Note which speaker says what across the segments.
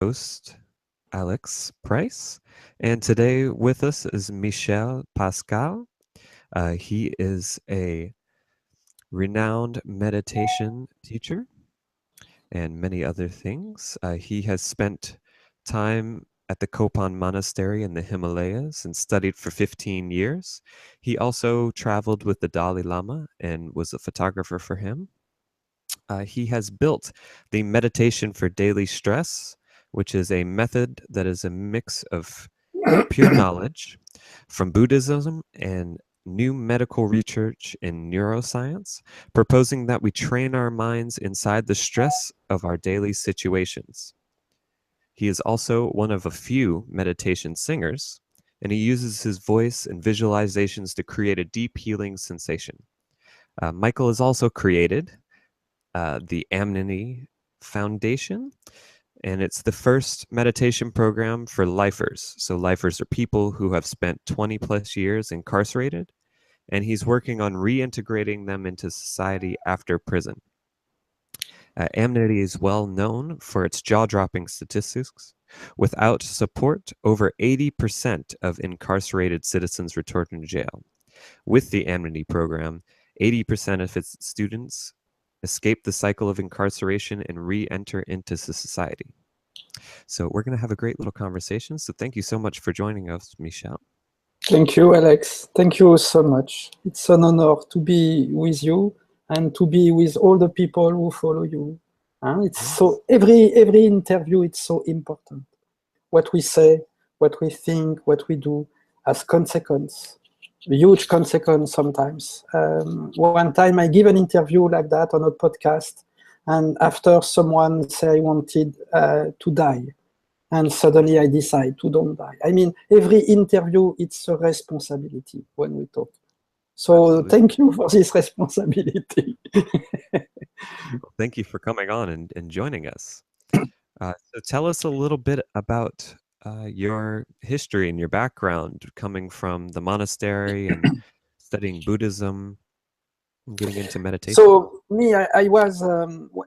Speaker 1: host, Alex Price, and today with us is Michel Pascal. He is a renowned meditation teacher and many other things. He has spent time at the Kopan Monastery in the Himalayas and studied for 15 years. He also traveled with the Dalai Lama and was a photographer for him. He has built the Meditation for Daily Stress, which is a method that is a mix of pure knowledge from Buddhism and new medical research in neuroscience, proposing that we train our minds inside the stress of our daily situations. He is also one of a few meditation singers, and he uses his voice and visualizations to create a deep healing sensation. Michael has also created the Amity Foundation, and it's the first meditation program for lifers. So lifers are people who have spent 20 plus years incarcerated, and he's working on reintegrating them into society after prison. Amity is well known for its jaw-dropping statistics. Without support, over 80% of incarcerated citizens return to jail. With the Amity program, 80% of its students escape the cycle of incarceration and re-enter into society. So we're going to have a great little conversation. So thank you so much for joining us, Michel.
Speaker 2: Thank you, Alex. Thank you so much. It's an honor to be with you and to be with all the people who follow you. It's so every interview, it's so important. What we say, what we think, what we do has consequence, huge consequence sometimes. One time I give an interview like that on a podcast, and after someone say I wanted to die, and suddenly I decide to don't die. I mean, every interview, it's a responsibility when we talk. So Absolutely. Thank you for this responsibility.
Speaker 1: Well, thank you for coming on and joining us. So tell us a little bit about your history and your background coming from the monastery and studying Buddhism and getting into meditation.
Speaker 2: So me, I was,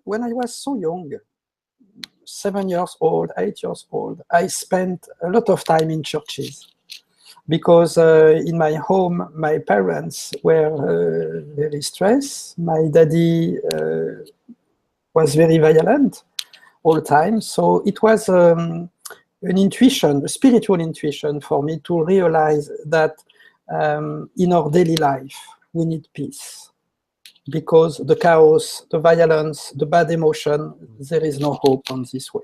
Speaker 2: when I was so young, 7 years old, 8 years old, I spent a lot of time in churches because in my home, my parents were very stressed. My daddy was very violent all the time. So it was an intuition, a spiritual intuition for me to realize that in our daily life, we need peace. Because the chaos, the violence, the bad emotion, there is no hope on this way.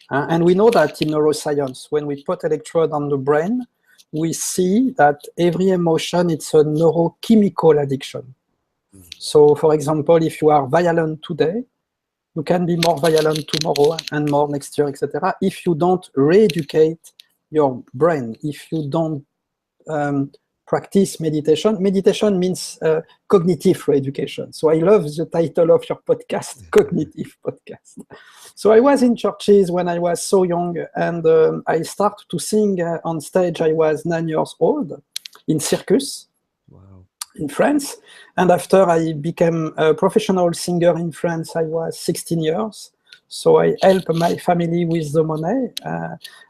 Speaker 2: And we know that in neuroscience, when we put electrode on the brain, we see that every emotion, it's a neurochemical addiction. So, for example, if you are violent today, you can be more violent tomorrow and more next year, etc. If you don't re-educate your brain, if you don't practice meditation. Meditation means cognitive re-education. So I love the title of your podcast, Cognitive Podcast. So I was in churches when I was so young, and I started to sing on stage. I was 9 years old in circus in France. And after I became a professional singer in France, I was 16 years. So I help my family with the money,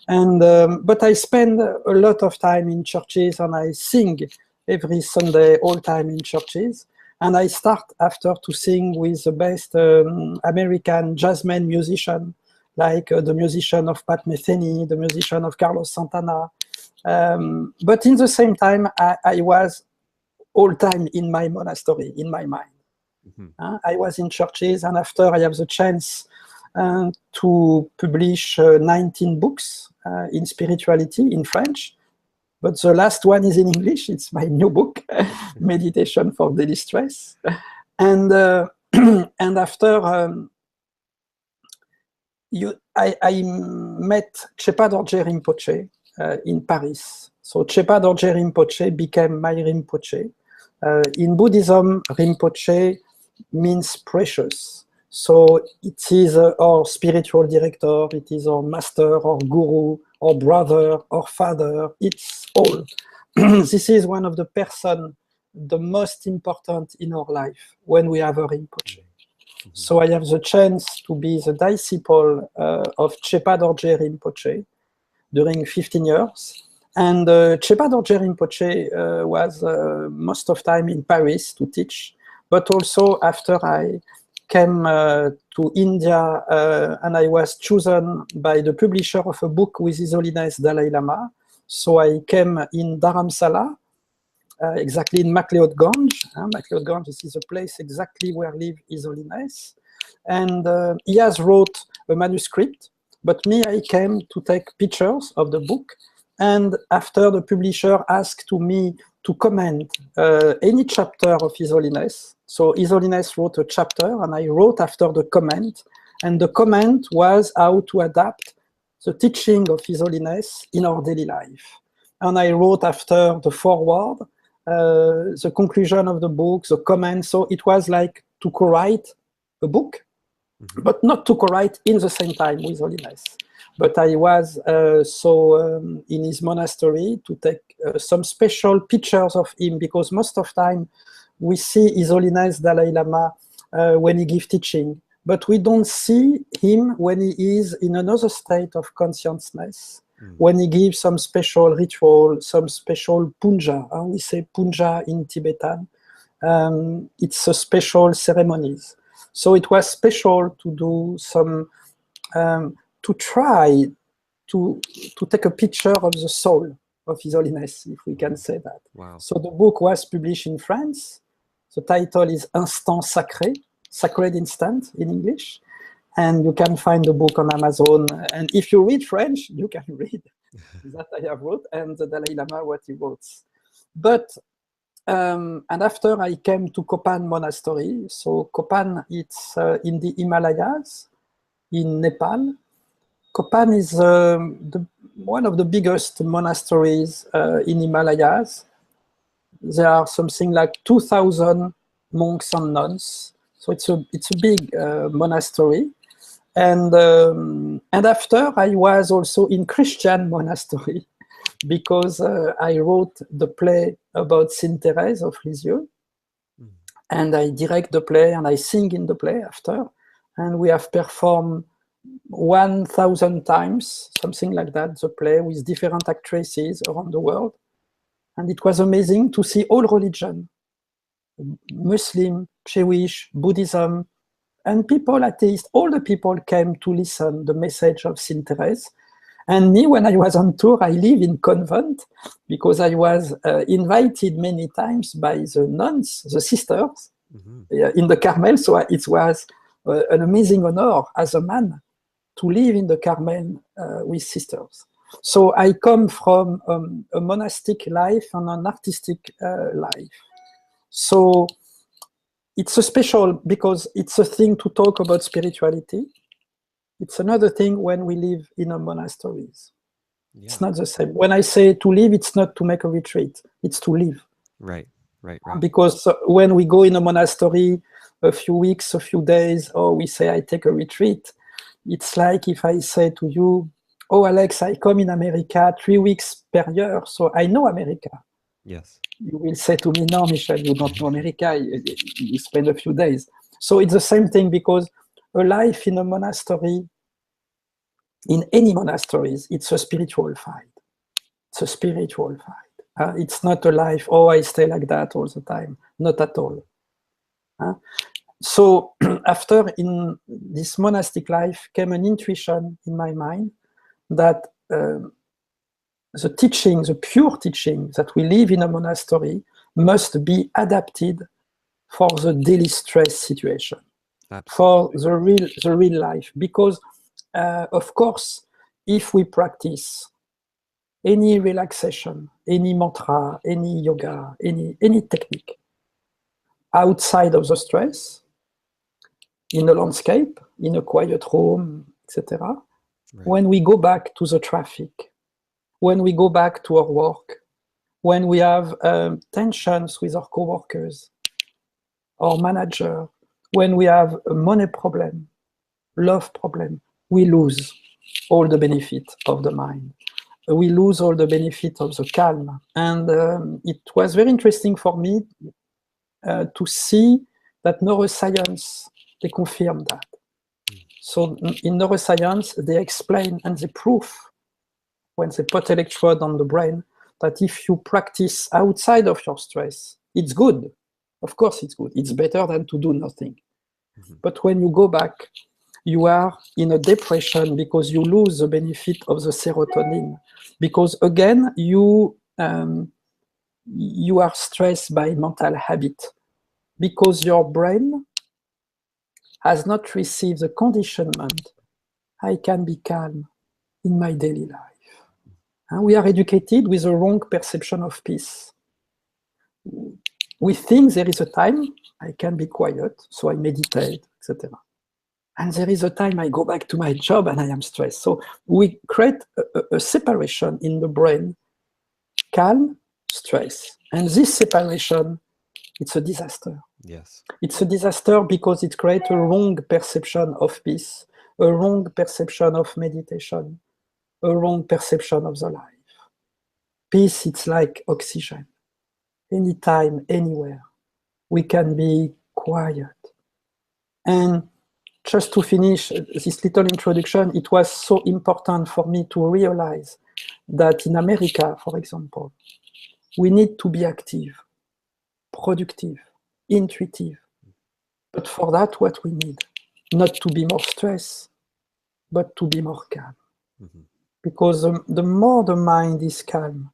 Speaker 2: but I spend a lot of time in churches, and I sing every Sunday, all time in churches. And I start after to sing with the best American jazzman musician, like the musician of Pat Metheny, the musician of Carlos Santana. But in the same time, I was all time in my monastery, in my mind. I was in churches, and after I have the chance to publish 19 books in spirituality in French, but the last one is in English. It's my new book, Meditation for Daily Stress. And and after I met Chöpa Dorje Rinpoche in Paris. So Chöpa Dorje Rinpoche became my Rinpoche. In Buddhism, Rinpoche means precious. So it is our spiritual director, it is our master, our guru, our brother, our father, it's all. This is one of the person, the most important in our life when we have a Rinpoche. So I have the chance to be the disciple of Chöpa Dorje Rinpoche during 15 years. And Chöpa Dorje Rinpoche was most of time in Paris to teach, but also after I came to India and I was chosen by the publisher of a book with His Holiness Dalai Lama. So I came in Dharamsala, exactly in MacLeod-Ganj. MacLeod-Ganj, this is a place exactly where live His Holiness. And he has wrote a manuscript, but me, I came to take pictures of the book. And after the publisher asked to me to comment any chapter of His Holiness. So His Holiness wrote a chapter and I wrote after the comment. And the comment was how to adapt the teaching of His Holiness in our daily life. And I wrote after the foreword, the conclusion of the book, the comment. So it was like to co-write a book, but not to co-write in the same time with Holiness. But I was in his monastery to take some special pictures of him, because most of time we see His Holiness Dalai Lama when he gives teaching, but we don't see him when he is in another state of consciousness, when he gives some special ritual, some special puja. We say puja in Tibetan. It's a special ceremonies. So it was special to do some, to try to take a picture of the soul of His Holiness, if we can say that.
Speaker 1: Wow.
Speaker 2: So the book was published in France. The title is Instant Sacré, Sacred Instant in English. And you can find the book on Amazon. And if you read French, you can read that I have wrote, and the Dalai Lama, what he wrote. But, and after I came to Kopan Monastery. So Kopan, it's in the Himalayas, in Nepal. Kopan is one of the biggest monasteries in Himalayas. There are something like 2,000 monks and nuns. So it's a big monastery. And after I was also in Christian monastery, because I wrote the play about Sainte Thérèse of Lisieux, and I direct the play and I sing in the play after, and we have performed 1,000 times, something like that, the play with different actresses around the world. And it was amazing to see all religion, Muslim, Jewish, Buddhism, and people atheists. All the people came to listen the message of Sainte Thérèse. And me, when I was on tour, I live in convent, because I was invited many times by the nuns, the sisters, in the Carmel. So it was an amazing honor as a man to live in the Carmel with sisters. So I come from a monastic life and an artistic life. So it's a special, because it's a thing to talk about spirituality. It's another thing when we live in a monasteries. Yeah. It's not the same. When I say to live, it's not to make a retreat. It's to live.
Speaker 1: Right.
Speaker 2: Because when we go in a monastery a few weeks, a few days, or we say I take a retreat, it's like if I say to you, oh, Alex, I come in America 3 weeks per year, so I know America.
Speaker 1: Yes.
Speaker 2: You will say to me, no, Michel, you don't know America. You spend a few days. So it's the same thing, because a life in a monastery, in any monasteries, it's a spiritual fight. It's a spiritual fight. It's not a life, oh, I stay like that all the time. Not at all. So after in this monastic life came an intuition in my mind that the teaching, the pure teaching that we live in a monastery must be adapted for the daily stress situation. Absolutely. For the real life. Because, of course, if we practice any relaxation, any mantra, any yoga, any technique outside of the stress, in a landscape, in a quiet room, etc., when we go back to the traffic, when we go back to our work, when we have tensions with our co-workers, our manager, when we have a money problem, love problem, we lose all the benefit of the mind. We lose all the benefit of the calm. And it was very interesting for me to see that neuroscience They confirm that. So in neuroscience, they explain and they prove when they put electrode on the brain that if you practice outside of your stress, it's good. Of course it's good. It's better than to do nothing. But when you go back, you are in a depression because you lose the benefit of the serotonin. Because again, you are stressed by mental habit. Because your brain has not received the conditionment, I can be calm in my daily life. And we are educated with a wrong perception of peace. We think there is a time I can be quiet, so I meditate, etc. And there is a time I go back to my job and I am stressed. So we create a separation in the brain, calm, stress. And this separation, it's a disaster.
Speaker 1: Yes.
Speaker 2: It's a disaster because it creates a wrong perception of peace, a wrong perception of meditation, a wrong perception of the life. Peace, it's like oxygen. Anytime, anywhere, we can be quiet. And just to finish this little introduction, it was so important for me to realize that in America, for example, we need to be active, productive, intuitive. But for that, what we need, not to be more stressed, but to be more calm. Because the more the mind is calm,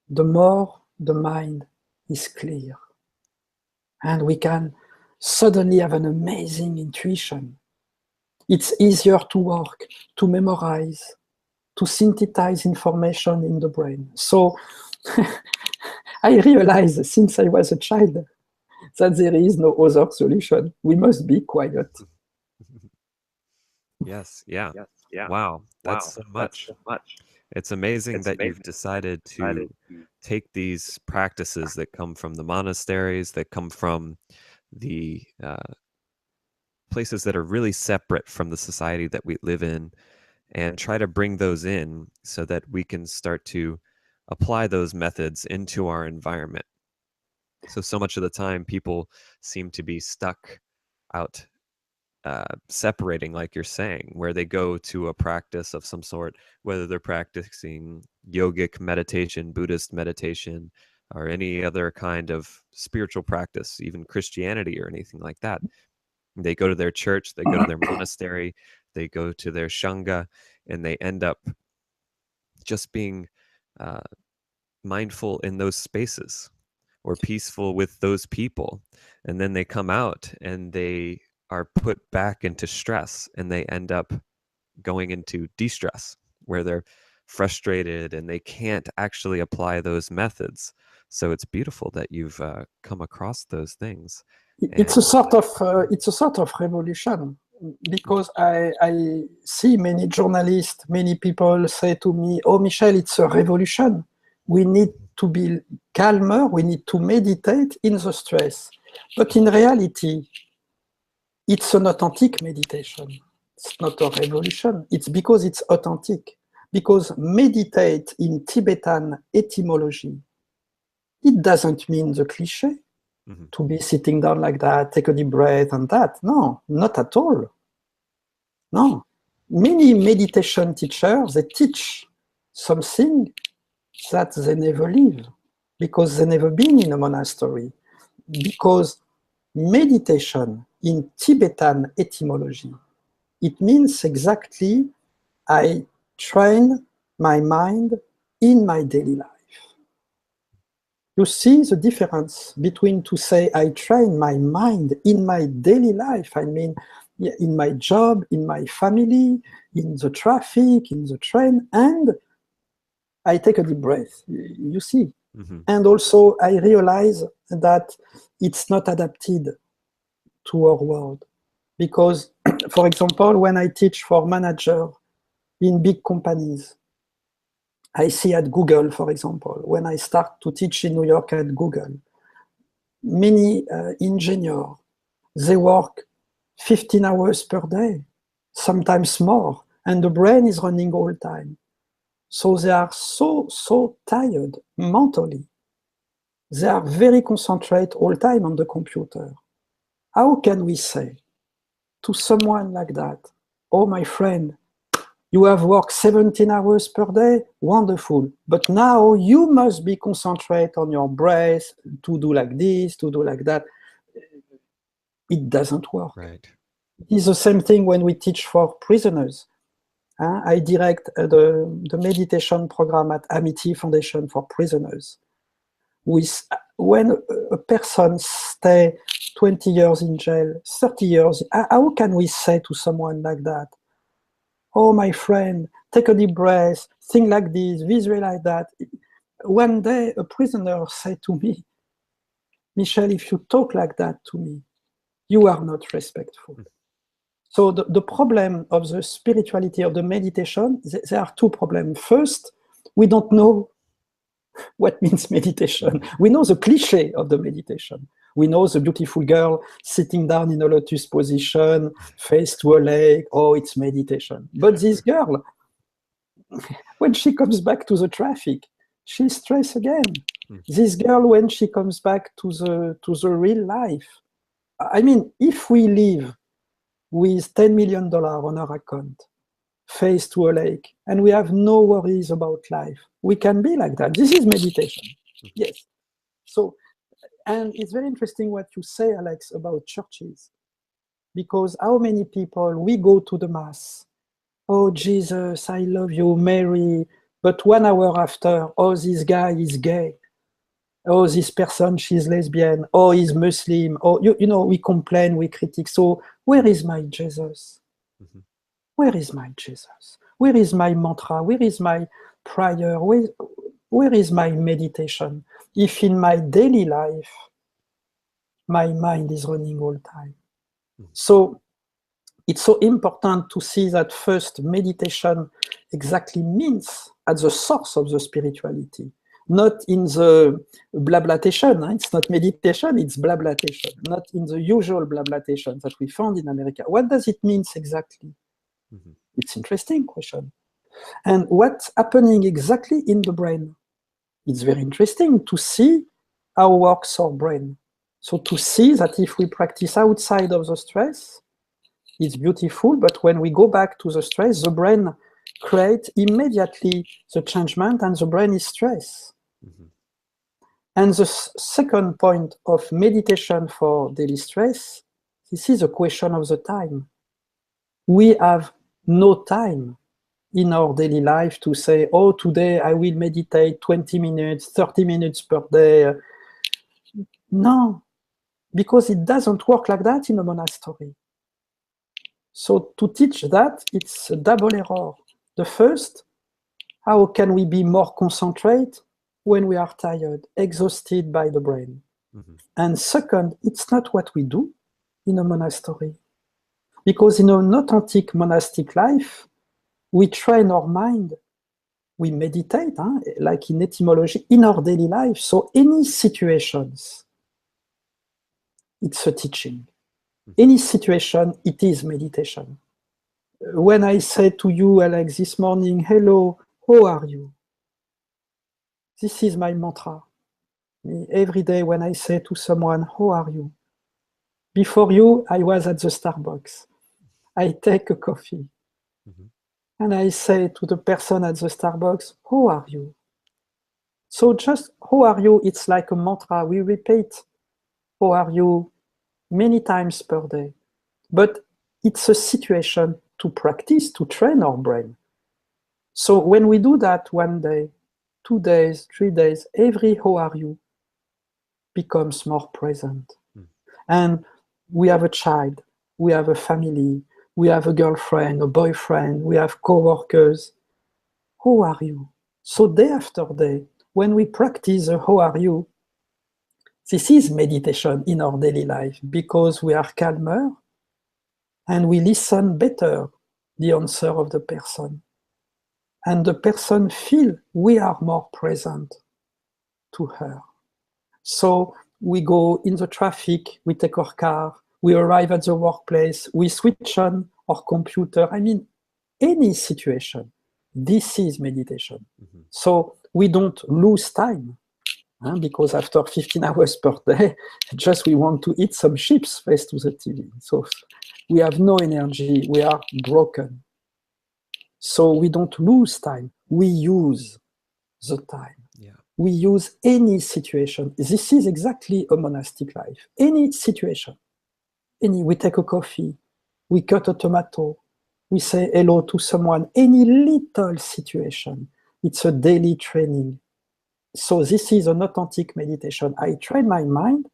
Speaker 2: the more the mind is clear. And we can suddenly have an amazing intuition. It's easier to work, to memorize, to synthesize information in the brain. So I realized since I was a child that there is no other solution. We must be quiet.
Speaker 1: Yes, yeah. Wow, that's so much. It's amazing that you've decided to take these practices that come from the monasteries, that come from the places that are really separate from the society that we live in, and try to bring those in so that we can start to apply those methods into our environment. So much of the time, people seem to be stuck out separating, like you're saying, where they go to a practice of some sort, whether they're practicing yogic meditation, Buddhist meditation, or any other kind of spiritual practice, even Christianity or anything like that. They go to their church, they go to their monastery, they go to their Shanga, and they end up just being mindful in those spaces or peaceful with those people. And then they come out and they are put back into stress, and they end up going into de-stress where they're frustrated and they can't actually apply those methods. So it's beautiful that you've come across those things.
Speaker 2: It's a sort of revolution, because I see many journalists, many people say to me, "Oh, Michel, it's a revolution. We need to be calmer. We need to meditate in the stress." But in reality, it's an authentic meditation. It's not a revolution. It's because it's authentic. Because meditate in Tibetan etymology, it doesn't mean the cliché. To be sitting down like that, take a deep breath and that. No, not at all. No. Many meditation teachers, they teach something that they never live because they never been in a monastery. Because meditation in Tibetan etymology, it means exactly I train my mind in my daily life. You see the difference between to say I train my mind in my daily life, I mean in my job, in my family, in the traffic, in the train, and I take a deep breath, you see. And also I realize that it's not adapted to our world. Because, for example, when I teach for managers in big companies, I see at Google, for example, when I start to teach in New York at Google, many engineers, they work 15 hours per day, sometimes more, and the brain is running all the time. So they are so tired mentally. They are very concentrated all the time on the computer. How can we say to someone like that, oh, my friend, you have worked 17 hours per day, wonderful. But now you must be concentrate on your breath, to do like this, to do like that. It doesn't work.
Speaker 1: Right.
Speaker 2: It's the same thing when we teach for prisoners. I direct the meditation program at Amity Foundation for Prisoners. When a person stays 20 years in jail, 30 years, how can we say to someone like that, oh, my friend, take a deep breath, think like this, visualize that. One day, a prisoner said to me, Michel, if you talk like that to me, you are not respectful. So the problem of the spirituality of the meditation, there are two problems. First, we don't know what means meditation. We know the cliche of the meditation. We know the beautiful girl sitting down in a lotus position, face to a lake. Oh, it's meditation. But this girl, when she comes back to the traffic, she's stressed again. This girl, when she comes back to the real life, I mean, if we live with $10 million on our account, face to a lake, and we have no worries about life, we can be like that. This is meditation. Yes. So, and it's very interesting what you say, Alex, about churches, because how many people, we go to the Mass, oh, Jesus, I love you, Mary, but 1 hour after, oh, this guy is gay, oh, this person, she's lesbian, oh, he's Muslim, oh, you know, we complain, we critique. So where is my Jesus? Where is my Jesus? Where is my mantra? Where is my prayer? Where is my meditation? If in my daily life, my mind is running all the time. So it's so important to see that first meditation exactly means at the source of the spirituality, not in the blablatation. It's not meditation, it's blablatation, not in the usual blablatation that we found in America. What does it mean exactly? It's an interesting question. And what's happening exactly in the brain? It's very interesting to see how works our brain. So to see that if we practice outside of the stress, it's beautiful, but when we go back to the stress, the brain creates immediately the changement and the brain is stressed. And the second point of meditation for daily stress, this is a question of the time. We have no time in our daily life to say, oh, today I will meditate 20 minutes, 30 minutes per day. No, because it doesn't work like that in a monastery. So to teach that, it's a double error. The first, how can we be more concentrated when we are tired, exhausted by the brain? And second, it's not what we do in a monastery. Because in an authentic monastic life, we train our mind, we meditate, like in etymology, in our daily life. So any situations, it's a teaching. Any situation, it is meditation. When I say to you, Alex, this morning, hello, how are you? This is my mantra. Every day when I say to someone, how are you? Before you, I was at the Starbucks. I take a coffee. And I say to the person at the Starbucks, how are you? So just, how are you? It's like a mantra. We repeat, how are you? Many times per day. But it's a situation to practice, to train our brain. So when we do that 1 day, 2 days, 3 days, every how are you becomes more present. And we have a child, we have a family, we have a girlfriend, a boyfriend, we have co-workers. How are you? So day after day, when we practice the how are you, this is meditation in our daily life because we are calmer and we listen better the answer of the person. And the person feels we are more present to her. So we go in the traffic, we take our car, we arrive at the workplace, we switch on our computer. I mean, any situation, this is meditation. So we don't lose time. because after 15 hours per day, just we want to eat some chips face to the TV. So we have no energy, we are broken. So we don't lose time, we use the time.
Speaker 1: Yeah.
Speaker 2: We use any situation. This is exactly a monastic life. Any situation. We take a coffee, we cut a tomato, we say hello to someone, any little situation. It's a daily training. So this is an authentic meditation. I train my mind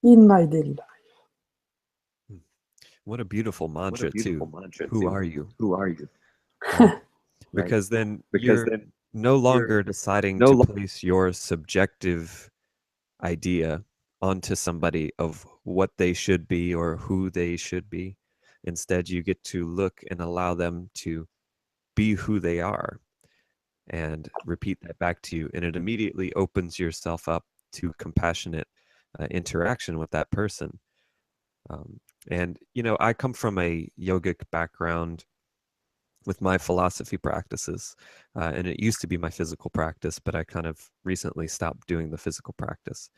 Speaker 2: in my daily life.
Speaker 1: What a beautiful mantra, too. Who are you?
Speaker 3: Who are you?
Speaker 1: Right? Because then you're no longer deciding to place your subjective idea onto somebody of what they should be or who they should be. Instead, you get to look and allow them to be who they are and repeat that back to you. And it immediately opens yourself up to compassionate interaction with that person. And, you know, I come from a yogic background with my philosophy practices, and it used to be my physical practice, but I kind of recently stopped doing the physical practice.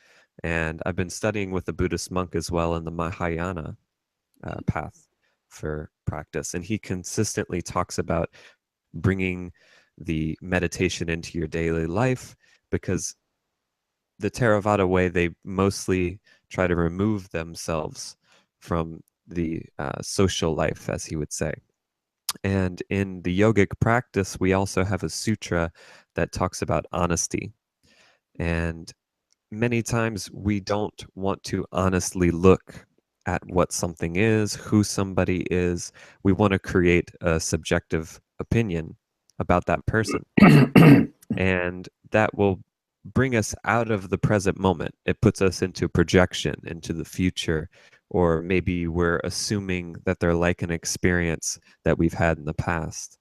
Speaker 1: And I've been studying with a Buddhist monk as well in the Mahayana path for practice. And he consistently talks about bringing the meditation into your daily life, because the Theravada way, they mostly try to remove themselves from the social life, as he would say. And in the yogic practice, we also have a sutra that talks about honesty. And many times we don't want to honestly look at what something is, who somebody is. We want to create a subjective opinion about that person. And that will bring us out of the present moment. It puts us into projection, into the future, or maybe we're assuming that they're like an experience that we've had in the past.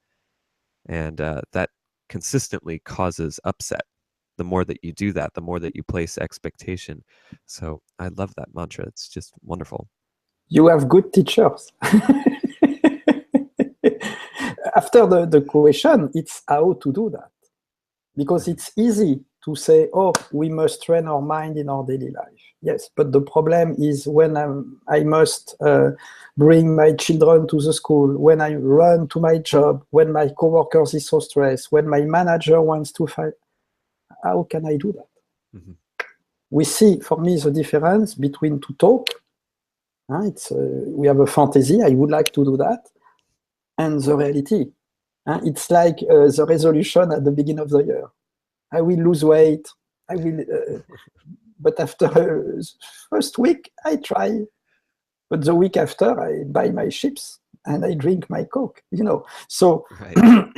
Speaker 1: And that consistently causes upset. The more that you do that, the more that you place expectation. So I love that mantra. It's just wonderful.
Speaker 2: You have good teachers. After the question, it's how to do that. Because it's easy to say, oh, we must train our mind in our daily life. Yes, but the problem is when I must bring my children to the school, when I run to my job, when my coworkers is so stressed, when my manager wants to fight, how can I do that?
Speaker 1: Mm-hmm.
Speaker 2: We see, for me, the difference between to talk, we have a fantasy, I would like to do that, and the reality. It's like the resolution at the beginning of the year. I will lose weight. I will, but after first week, I try. But the week after, I buy my chips and I drink my Coke. You know. So
Speaker 1: Right.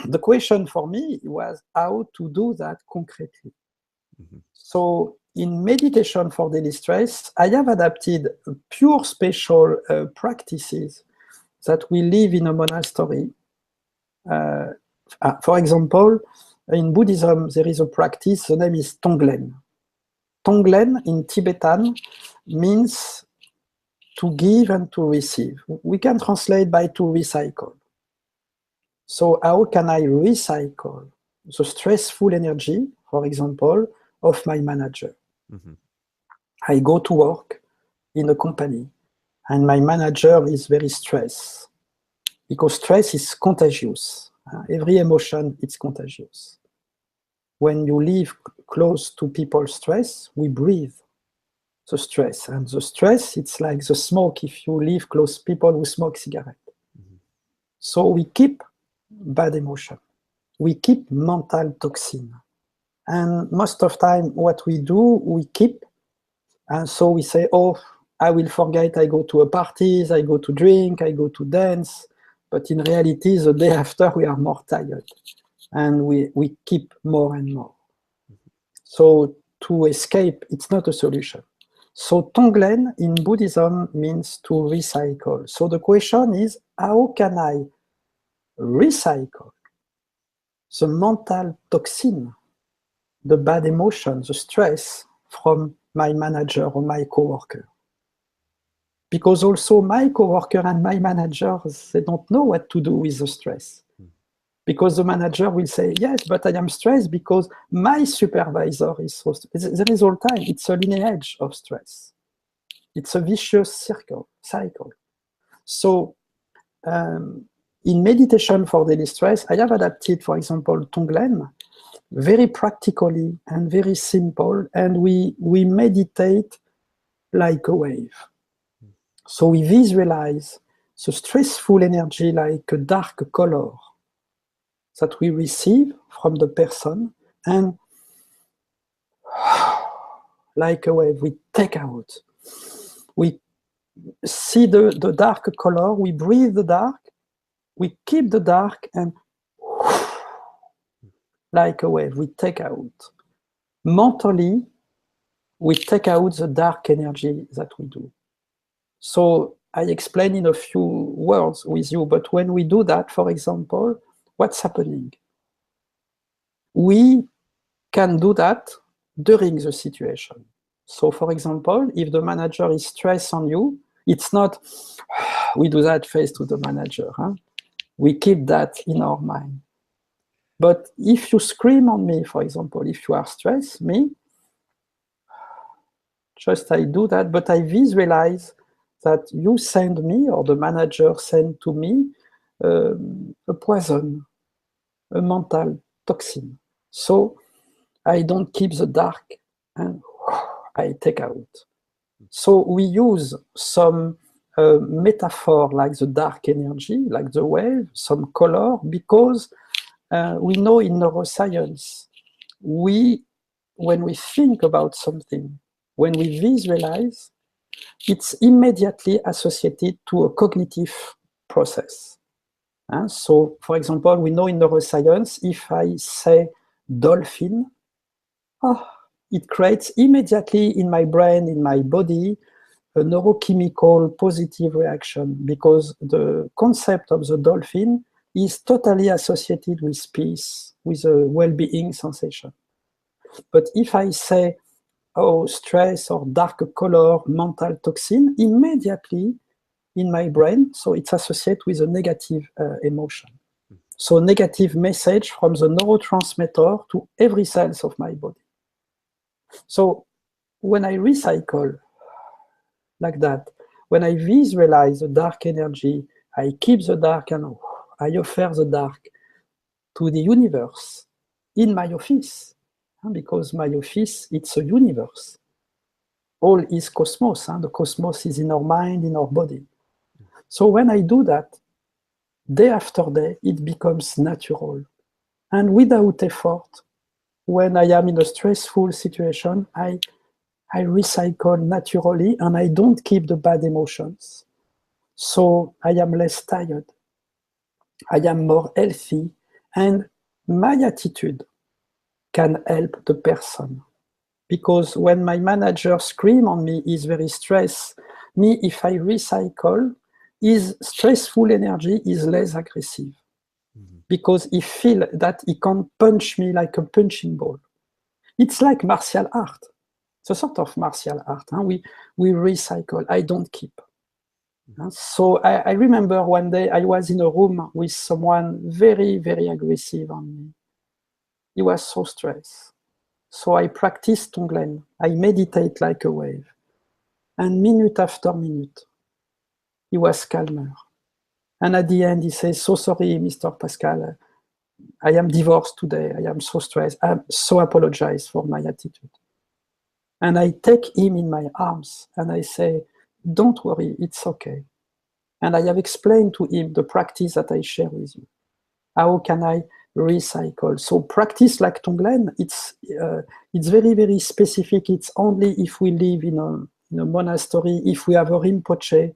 Speaker 2: the question for me was how to do that concretely.
Speaker 1: Mm-hmm.
Speaker 2: So in meditation for daily stress, I have adapted pure special practices that we live in a monastery. For example, in Buddhism, there is a practice, the name is Tonglen. Tonglen in Tibetan means to give and to receive. We can translate by to recycle. So how can I recycle the stressful energy, for example, of my manager?
Speaker 1: Mm-hmm.
Speaker 2: I go to work in a company and my manager is very stressed because stress is contagious. Every emotion is contagious. When you live close to people's stress, we breathe the stress. And the stress, it's like the smoke if you live close to people who smoke cigarette. Mm-hmm. So we keep bad emotion. We keep mental toxin. And most of time, what we do, we keep. And so we say, oh, I will forget, I go to a parties, I go to drink, I go to dance. But in reality, the day after, we are more tired. And we keep more and more. So to escape, it's not a solution. So Tonglen in Buddhism means to recycle. So the question is, how can I recycle the mental toxin, the bad emotion, the stress from my manager or my coworker? Because also my coworker and my manager, they don't know what to do with the stress. Because the manager will say, yes, but I am stressed because my supervisor is so stressed. There is all time. It's a lineage of stress. It's a vicious cycle. So in meditation for daily stress, I have adapted, for example, Tonglen, very practically and very simple, and we meditate like a wave. So we visualize the stressful energy like a dark color that we receive from the person, and like a wave, we take out. We see the dark color, we breathe the dark, we keep the dark, and like a wave, we take out. Mentally, we take out the dark energy that we do. So I explain in a few words with you, but when we do that, for example, what's happening? We can do that during the situation. So for example, if the manager is stressed on you, it's not, we do that face to the manager. Huh? We keep that in our mind. But if you scream on me, for example, if you are stressed, me, just I do that, but I visualize that you send me, or the manager send to me, a poison, a mental toxin. So I don't keep the dark, and I take out. So we use some metaphor like the dark energy, like the wave, some color, because we know in neuroscience, when we think about something, when we visualize, it's immediately associated to a cognitive process. So, for example, we know in neuroscience, if I say dolphin, it creates immediately in my brain, in my body, a neurochemical positive reaction, because the concept of the dolphin is totally associated with peace, with a well-being sensation. But if I say, oh, stress or dark color, mental toxin, immediately in my brain, so it's associated with a negative emotion. So negative message from the neurotransmitter to every cell of my body. So when I recycle like that, when I visualize the dark energy, I keep the dark and I offer the dark to the universe in my office, because my office, it's a universe. All is cosmos. The cosmos is in our mind, in our body. So when I do that, day after day, it becomes natural. And without effort, when I am in a stressful situation, I recycle naturally and I don't keep the bad emotions. So I am less tired. I am more healthy. And my attitude can help the person. Because when my manager screams on me, is very stressed, me, if I recycle, his stressful energy is less aggressive. Because he feels that he can't punch me like a punching ball. It's like martial art. It's a sort of martial art. We recycle. I don't keep. So I remember one day I was in a room with someone very, very aggressive on me. He was so stressed. So I practiced Tonglen. I meditate like a wave. And minute after minute, he was calmer. And at the end, he says, so sorry, Mr. Pascal. I am divorced today. I am so stressed. I so apologize for my attitude. And I take him in my arms and I say, don't worry, it's okay. And I have explained to him the practice that I share with you. How can I recycle? So practice like Tonglen, it's very, very specific. It's only if we live in a monastery, if we have a Rinpoche,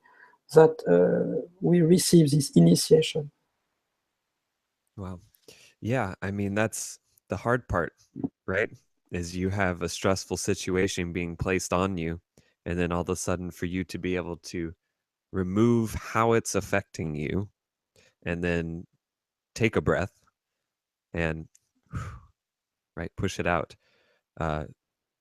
Speaker 2: that we receive this initiation.
Speaker 1: Wow. Yeah, I mean, that's the hard part, right? Is you have a stressful situation being placed on you, and then all of a sudden for you to be able to remove how it's affecting you, and then take a breath and right, push it out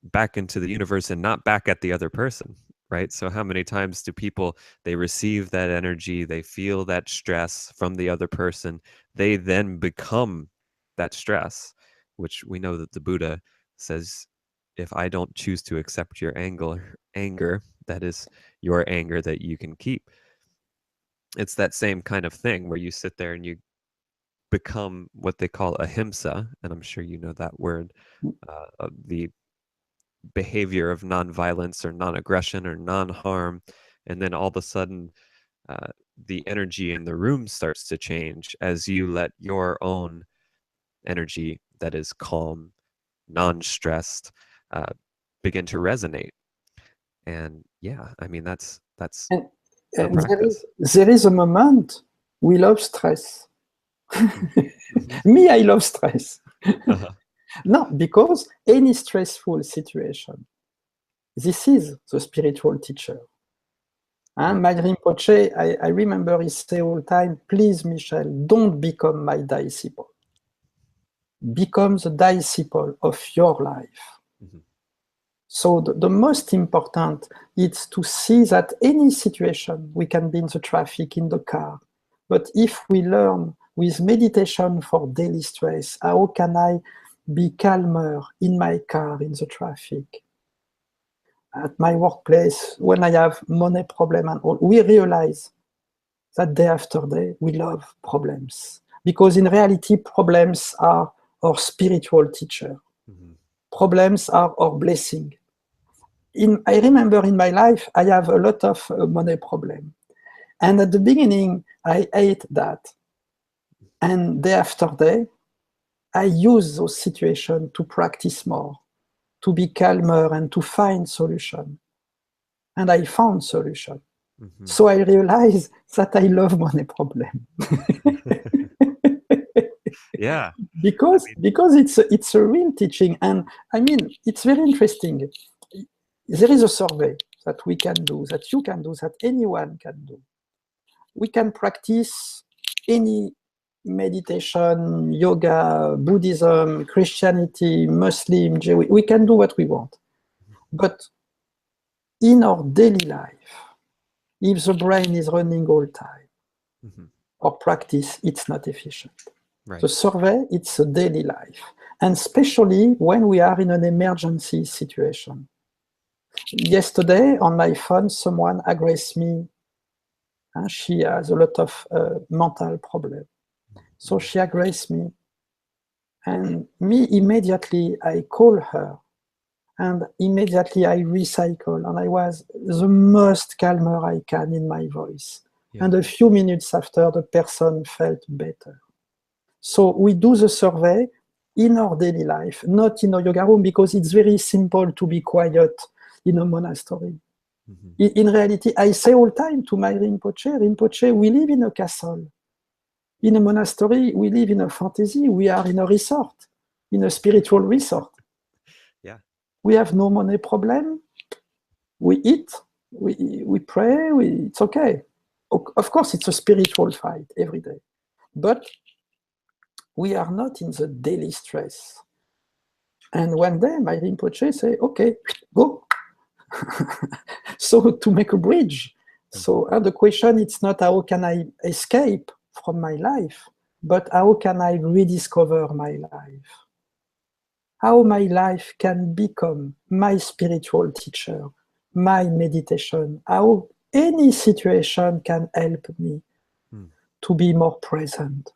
Speaker 1: back into the universe and not back at the other person, right? So how many times do people, they receive that energy, they feel that stress from the other person, they then become that stress, which we know that the Buddha says, if I don't choose to accept your anger, that is your anger that you can keep. It's that same kind of thing where you sit there and you become what they call ahimsa, and I'm sure you know that word, the behavior of nonviolence or non-aggression or non-harm, and then all of a sudden uh, the energy in the room starts to change as you let your own energy that is calm, non-stressed, uh, begin to resonate. And yeah, I mean that's
Speaker 2: And,
Speaker 1: our
Speaker 2: and
Speaker 1: practice.
Speaker 2: there is a moment we love stress.
Speaker 1: Mm-hmm.
Speaker 2: Me, I love stress.
Speaker 1: Uh-huh.
Speaker 2: No, because any stressful situation, this is the spiritual teacher.
Speaker 1: Right.
Speaker 2: My Rinpoche, I remember he say all the time, please, Michel, don't become my disciple. Become the disciple of your life.
Speaker 1: Mm-hmm.
Speaker 2: So the most important is to see that any situation, we can be in the traffic, in the car, but if we learn with meditation for daily stress, how can I be calmer in my car, in the traffic, at my workplace, when I have money problem and all, we realize that day after day, we love problems. Because in reality, problems are our spiritual teacher.
Speaker 1: Mm-hmm.
Speaker 2: Problems are our blessing. I remember in my life, I have a lot of money problem. And at the beginning, I hate that. And day after day, I use those situations to practice more, to be calmer and to find solution. And I found solution.
Speaker 1: Mm-hmm.
Speaker 2: So I realized that I love money problem.
Speaker 1: Yeah.
Speaker 2: because it's a real teaching. And I mean, it's very interesting. There is a survey that we can do, that you can do, that anyone can do. We can practice any meditation, yoga, Buddhism, Christianity, Muslim, Jewish. We can do what we want. But in our daily life, if the brain is running all the time,
Speaker 1: Mm-hmm.
Speaker 2: our practice, it's not efficient.
Speaker 1: Right.
Speaker 2: The survey, it's a daily life. And especially when we are in an emergency situation. Yesterday, on my phone, someone aggressed me. She has a lot of mental problem. So she aggressed me. And me, immediately, I call her. And immediately I recycle. And I was the most calmer I can in my voice.
Speaker 1: Yeah.
Speaker 2: And a few minutes after, the person felt better. So we do the survey in our daily life, not in a yoga room, because it's very simple to be quiet in a monastery.
Speaker 1: Mm-hmm.
Speaker 2: In reality, I say all the time to my Rinpoche, we live in a castle. In a monastery, we live in a fantasy. We are in a resort, in a spiritual resort.
Speaker 1: Yeah.
Speaker 2: We have no money problem. We eat, we pray, it's okay. Of course, it's a spiritual fight every day. But we are not in the daily stress. And one day, my Rinpoche say, okay, go. So to make a bridge. So the question, it's not how can I escape from my life, but how can I rediscover my life? How my life can become my spiritual teacher, my meditation, how any situation can help me to be more present.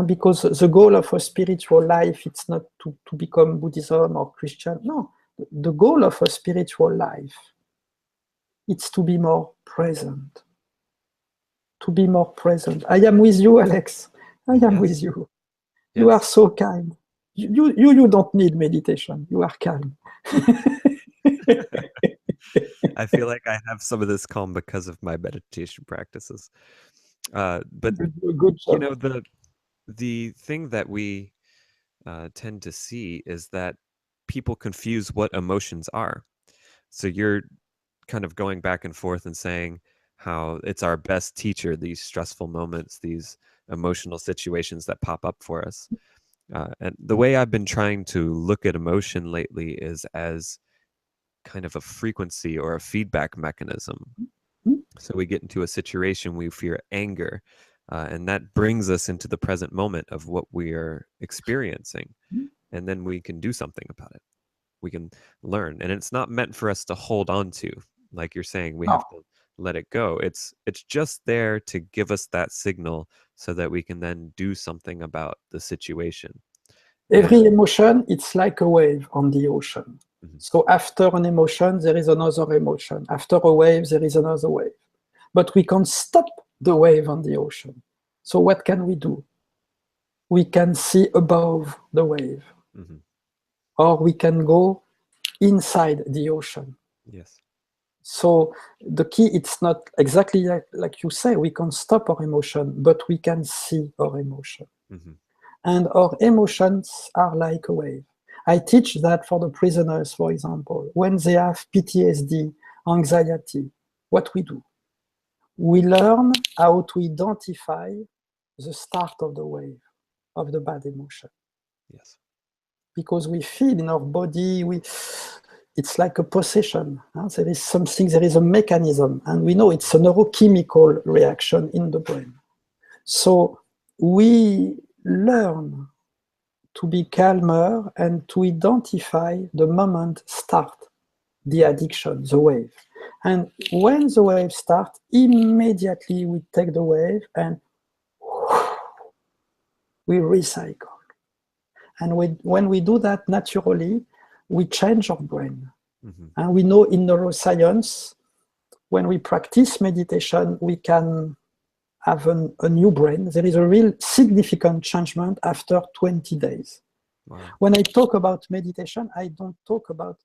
Speaker 2: Because the goal of a spiritual life, it's not to become Buddhism or Christian. No, the goal of a spiritual life, it's to be more present. To be more present. I am with you, Alex. I am with you. You are so kind. You don't need meditation. You are calm.
Speaker 1: I feel like I have some of this calm because of my meditation practices. But
Speaker 2: good job.
Speaker 1: You know, the thing that we tend to see is that people confuse what emotions are. So you're kind of going back and forth and saying how it's our best teacher, these stressful moments, these emotional situations that pop up for us. And the way I've been trying to look at emotion lately is as kind of a frequency or a feedback mechanism.
Speaker 2: Hmm?
Speaker 1: So we get into a situation, we fear anger, and that brings us into the present moment of what we are experiencing. And then we can do something about it. We can learn. And it's not meant for us to hold on to. Like you're saying, we have
Speaker 2: No.
Speaker 1: to let it go. It's just there to give us that signal so that we can then do something about the situation.
Speaker 2: Every
Speaker 1: And
Speaker 2: emotion, it's like a wave on the ocean.
Speaker 1: mhm,
Speaker 2: So after an emotion, there is another emotion. After a wave, there is another wave. But we can't stop the wave on the ocean. So what can we do? We can see above the wave,
Speaker 1: mhm,
Speaker 2: or we can go inside the ocean.
Speaker 1: yes.
Speaker 2: So the key, it's not exactly like you say, we can't stop our emotion, but we can see our emotion.
Speaker 1: Mhm,
Speaker 2: And our emotions are like a wave. I teach that for the prisoners, for example, when they have PTSD, anxiety, what we do? We learn how to identify the start of the wave of the bad emotion.
Speaker 1: yes.
Speaker 2: Because we feel in our body, it's like a possession. There is something, there is a mechanism, and we know it's a neurochemical reaction in the brain. So we learn to be calmer and to identify the moment start the addiction, the wave. And when the wave starts, immediately we take the wave and we recycle. And when we do that naturally, we change our brain.
Speaker 1: Mhm,
Speaker 2: And we know in neuroscience, when we practice meditation, we can have a new brain. There is a real significant changement after 20 days.
Speaker 1: wow.
Speaker 2: When I talk about meditation, I don't talk about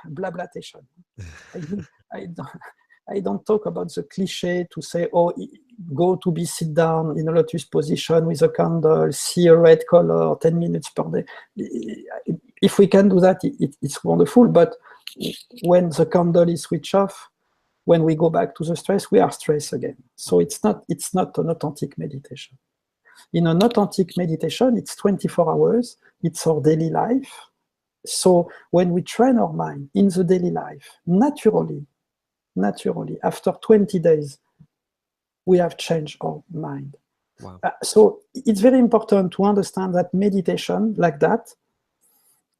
Speaker 2: blablatation. I, mean, I, don't, I don't talk about the cliche to say, oh, go to be sit down in a lotus position with a candle, see a red color, 10 minutes per day. If we can do that, it's wonderful. But when the candle is switched off, when we go back to the stress, we are stressed again. So it's not an authentic meditation. In an authentic meditation, it's 24 hours, it's our daily life. So when we train our mind in the daily life, naturally, after 20 days, we have changed our mind.
Speaker 1: Wow.
Speaker 2: So it's very important to understand that meditation like that,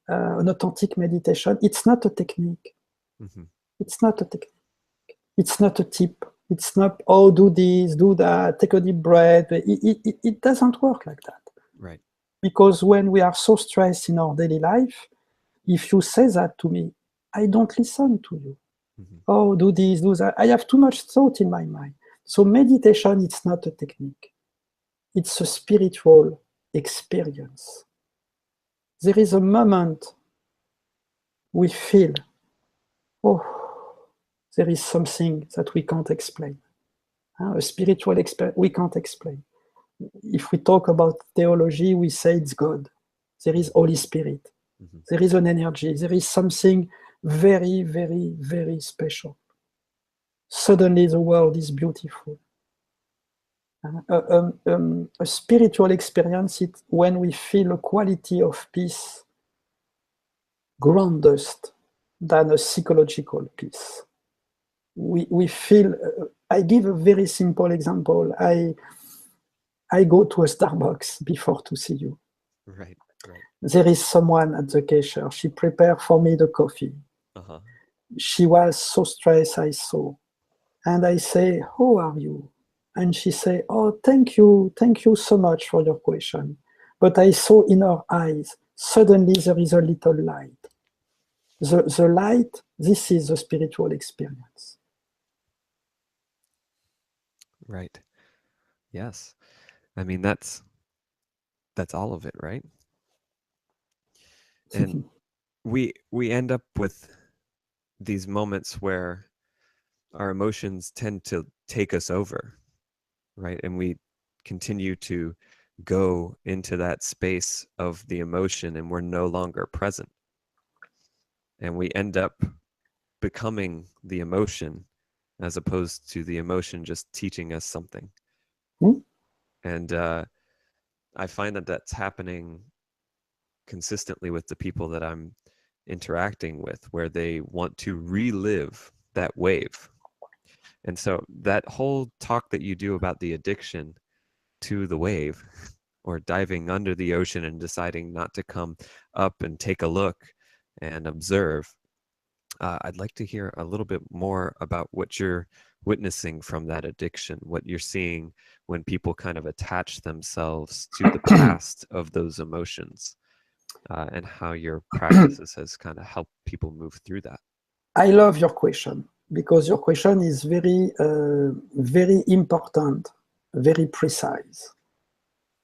Speaker 2: an authentic meditation, it's not a technique.
Speaker 1: Mhm,
Speaker 2: It's not a technique. It's not a tip. It's not, oh, do this, do that, take a deep breath. It doesn't work like that.
Speaker 1: right.
Speaker 2: Because when we are so stressed in our daily life, if you say that to me, I don't listen to you.
Speaker 1: Mhm,
Speaker 2: Oh, do this, do that. I have too much thought in my mind. So meditation, it's not a technique. It's a spiritual experience. There is a moment we feel, oh, there is something that we can't explain. A spiritual experience we can't explain. If we talk about theology, we say it's God. There is Holy Spirit.
Speaker 1: mhm,
Speaker 2: There is an energy. There is something very, very, very special. Suddenly the world is beautiful. A spiritual experience is when we feel a quality of peace grandest than a psychological peace. We feel, I give a very simple example. I go to a Starbucks before to see you.
Speaker 1: right. Right.
Speaker 2: There is someone at the cashier. She prepared for me the coffee.
Speaker 1: Uh-huh.
Speaker 2: She was so stressed, I saw. And I say, how are you? And she say, oh, thank you so much for your question. But I saw in her eyes, suddenly there is a little light. The light, this is the spiritual experience.
Speaker 1: Right. Yes. I mean, that's all of it, right? And we end up with these moments where our emotions tend to take us over, right? And we continue to go into that space of the emotion and we're no longer present. And we end up becoming the emotion as opposed to the emotion just teaching us something.
Speaker 2: Hmm?
Speaker 1: And I find that that's happening consistently with the people that I'm interacting with, where they want to relive that wave. And so that whole talk that you do about the addiction to the wave, or diving under the ocean and deciding not to come up and take a look and observe, I'd like to hear a little bit more about what you're witnessing from that addiction, what you're seeing when people kind of attach themselves to the past of those emotions, and how your practices has kind of helped people move through that.
Speaker 2: I love your question, because your question is very, very important, very precise.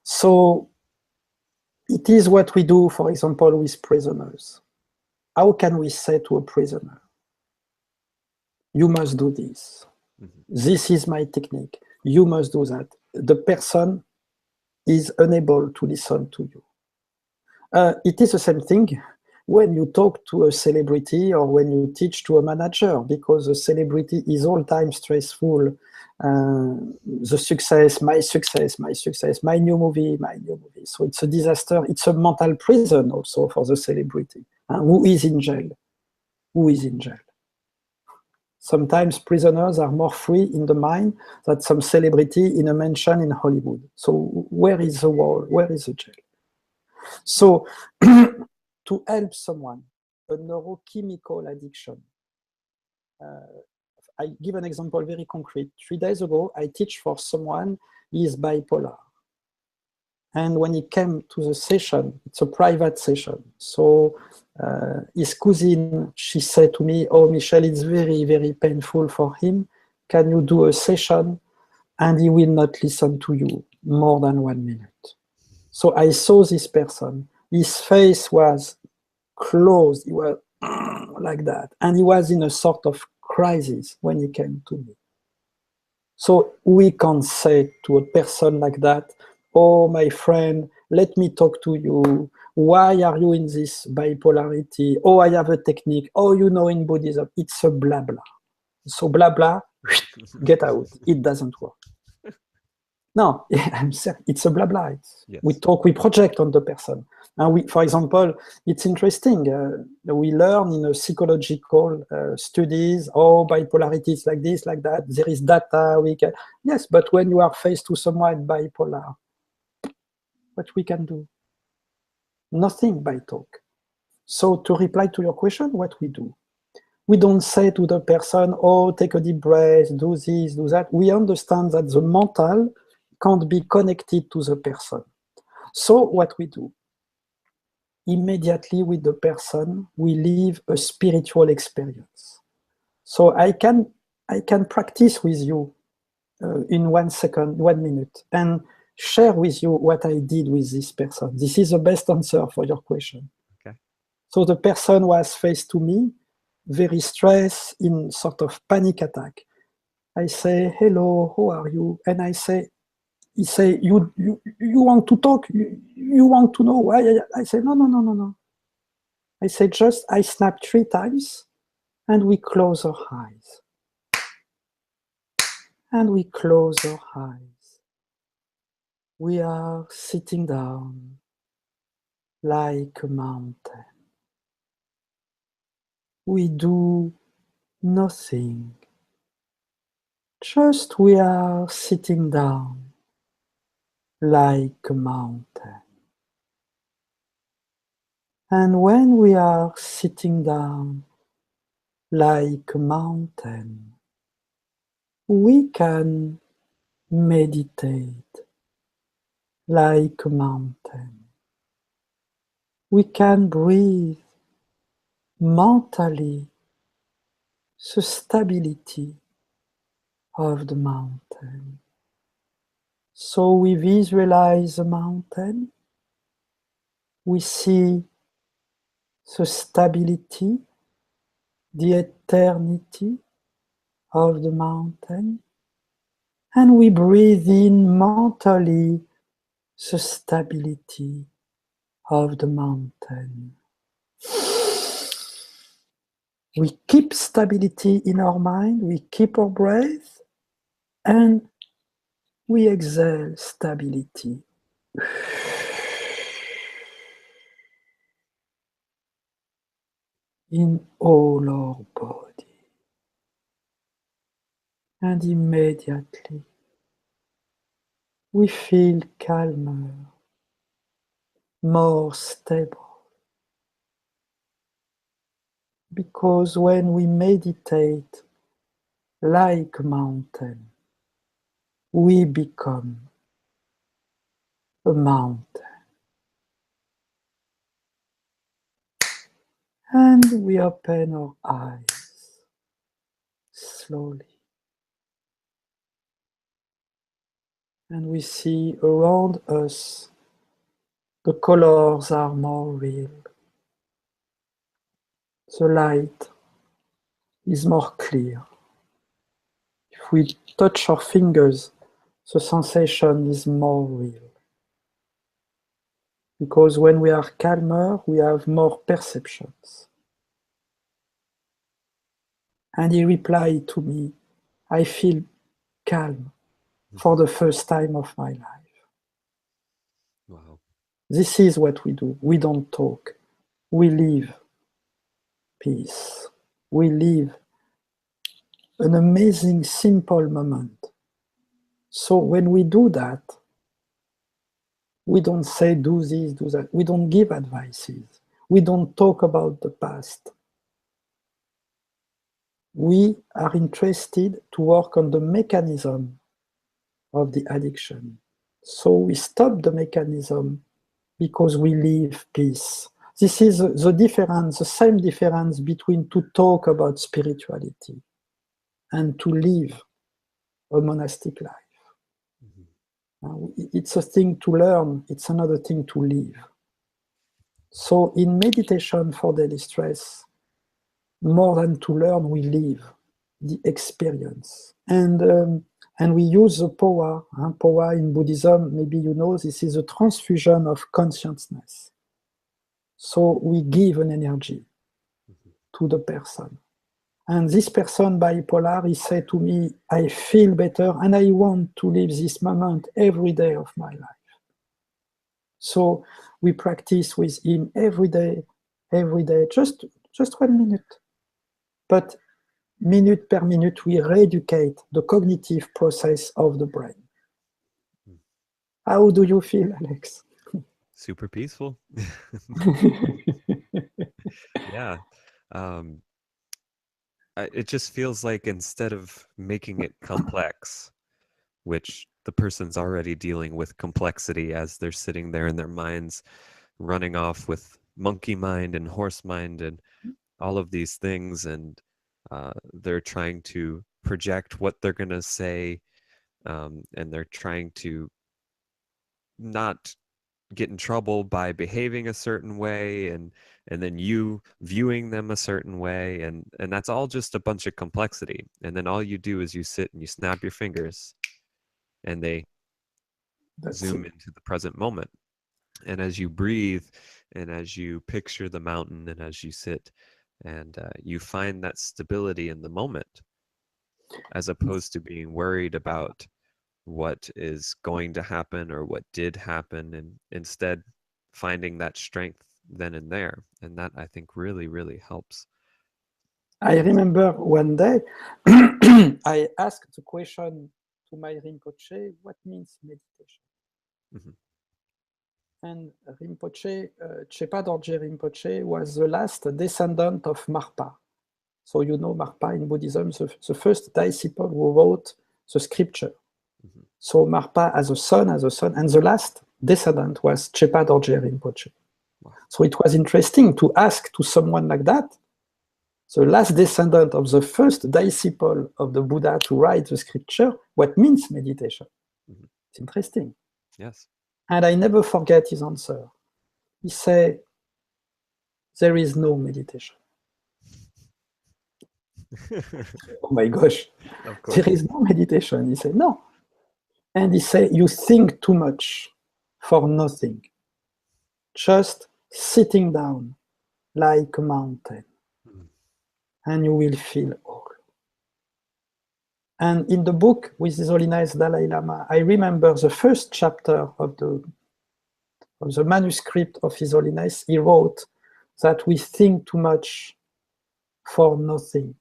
Speaker 2: So it is what we do, for example, with prisoners. How can we say to a prisoner, you must do this. This is my technique. You must do that. The person is unable to listen to you. It is the same thing when you talk to a celebrity or when you teach to a manager, because a celebrity is all time stressful. The success, my success, my success, my new movie, my new movie. So it's a disaster. It's a mental prison also for the celebrity. Who is in jail? Who is in jail? Sometimes prisoners are more free in the mind than some celebrity in a mansion in Hollywood. So where is the wall? Where is the jail? So to help someone, a neurochemical addiction. I give an example very concrete. 3 days ago, I teach for someone, he is bipolar. And when he came to the session, it's a private session. So his cousin, she said to me, oh, Michel, it's very, very painful for him. Can you do a session? And he will not listen to you more than 1 minute. So I saw this person. His face was closed. He was like that. And he was in a sort of crisis when he came to me. So we can't say to a person like that, oh, my friend, let me talk to you. Why are you in this bipolarity? Oh, I have a technique. Oh, you know, in Buddhism, it's a blah, blah. So blah, blah, get out. It doesn't work. No, I'm serious. It's a blah, blah.
Speaker 1: Yes.
Speaker 2: We talk, we project on the person. And we, for example, it's interesting. We learn in a psychological studies, oh, bipolarity is like this, like that. There is data. We can, yes, but when you are faced to someone bipolar, what we can do? Nothing by talk. So to reply to your question, what we do? We don't say to the person, oh, take a deep breath, do this, do that. We understand that the mental can't be connected to the person. So what we do? Immediately with the person, we live a spiritual experience. So I can practice with you in 1 second, 1 minute, and share with you what I did with this person. This is the best answer for your question.
Speaker 1: Okay.
Speaker 2: So the person was faced to me, very stressed, in sort of panic attack. I say, hello, how are you? And he say, you want to talk? You want to know why? I say, no. I say, just, I snap 3 times and we close our eyes. And we close our eyes. We are sitting down like a mountain. We do nothing. Just we are sitting down like a mountain. And when we are sitting down like a mountain, we can meditate like a mountain. We can breathe mentally the stability of the mountain. So we visualize the mountain, we see the stability, the eternity of the mountain, and we breathe in mentally the stability of the mountain. We keep stability in our mind, we keep our breath, and we exhale stability. in all our body. And immediately we feel calmer, more stable. Because when we meditate like a mountain, we become a mountain. And we open our eyes slowly. And we see around us the colors are more real. The light is more clear. If we touch our fingers, the sensation is more real. Because when we are calmer, we have more perceptions. And he replied to me, I feel calm for the first time of my life.
Speaker 1: Wow.
Speaker 2: This is what we do. We don't talk. We live peace. We live an amazing, simple moment. So when we do that, we don't say, do this, do that. We don't give advices. We don't talk about the past. We are interested to work on the mechanism of the addiction. So we stop the mechanism because we live peace. This is the difference, the same difference between to talk about spirituality and to live a monastic life. It's a thing to learn, it's another thing to live. So in meditation for daily stress, more than to learn, we live the experience. And we use the powa. Powa in Buddhism, maybe you know, this is a transfusion of consciousness. So we give an energy to the person. And this person bipolar, he said to me, I feel better and I want to live this moment every day of my life. So we practice with him every day, just 1 minute. But minute per minute, we re-educate the cognitive process of the brain. How do you feel, Alex?
Speaker 1: Super peaceful. Yeah. It just feels like instead of making it complex, which the person's already dealing with complexity as they're sitting there in their minds running off with monkey mind and horse mind and all of these things, and they're trying to project what they're going to say, and they're trying to not get in trouble by behaving a certain way, and then you viewing them a certain way, and that's all just a bunch of complexity. And then all you do is you sit and you snap your fingers and they zoom into the present moment. And as you breathe and as you picture the mountain and as you sit and you find that stability in the moment, as opposed to being worried about what is going to happen or what did happen, and instead finding that strength then and there. And that, I think, really, really helps.
Speaker 2: I remember one day I asked the question to my Rinpoche, what means meditation? And Rinpoche, Chepa Dorje Rinpoche was the last descendant of Marpa. So you know Marpa in Buddhism, the first disciple who wrote the scripture. So Marpa as a son, and the last descendant was Chepa Dorje Rinpoche. Wow. So it was interesting to ask to someone like that, the last descendant of the first disciple of the Buddha to write the scripture, what means meditation. It's interesting.
Speaker 1: Yes.
Speaker 2: And I never forget his answer. He said, there is no meditation. Oh my gosh, there is no meditation. He said, no. And he said, you think too much for nothing. Just sitting down like a mountain, and you will feel all. And in the book with His Holiness Dalai Lama, I remember the first chapter of the manuscript of His Holiness. He wrote that we think too much for nothing.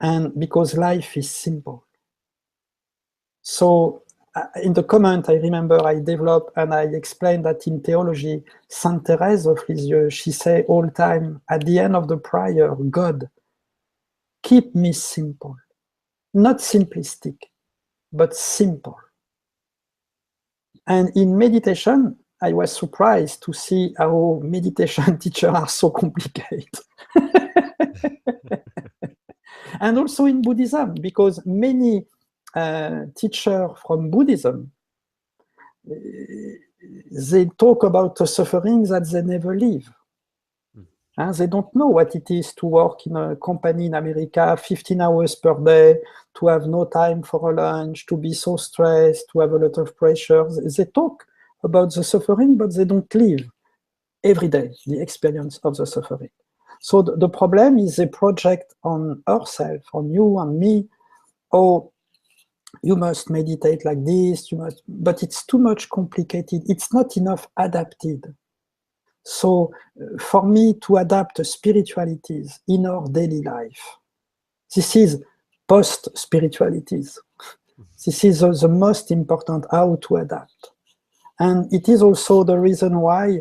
Speaker 2: And because life is simple. So in the comment, I remember I developed and I explained that in theology, Saint Therese of Lisieux, she say all time at the end of the prayer, God, keep me simple, not simplistic, but simple. And in meditation, I was surprised to see how meditation teachers are so complicated. And also in Buddhism, because many teachers from Buddhism, they talk about the suffering that they never live. They don't know what it is to work in a company in America 15 hours per day, to have no time for a lunch, to be so stressed, to have a lot of pressure. They talk about the suffering, but they don't live every day the experience of the suffering. So the problem is they project on ourselves, on you and me, oh, you must meditate like this, you must, but it's too much complicated. It's not enough adapted. So for me to adapt spiritualities in our daily life, this is post-spiritualities. This is the most important, how to adapt. And it is also the reason why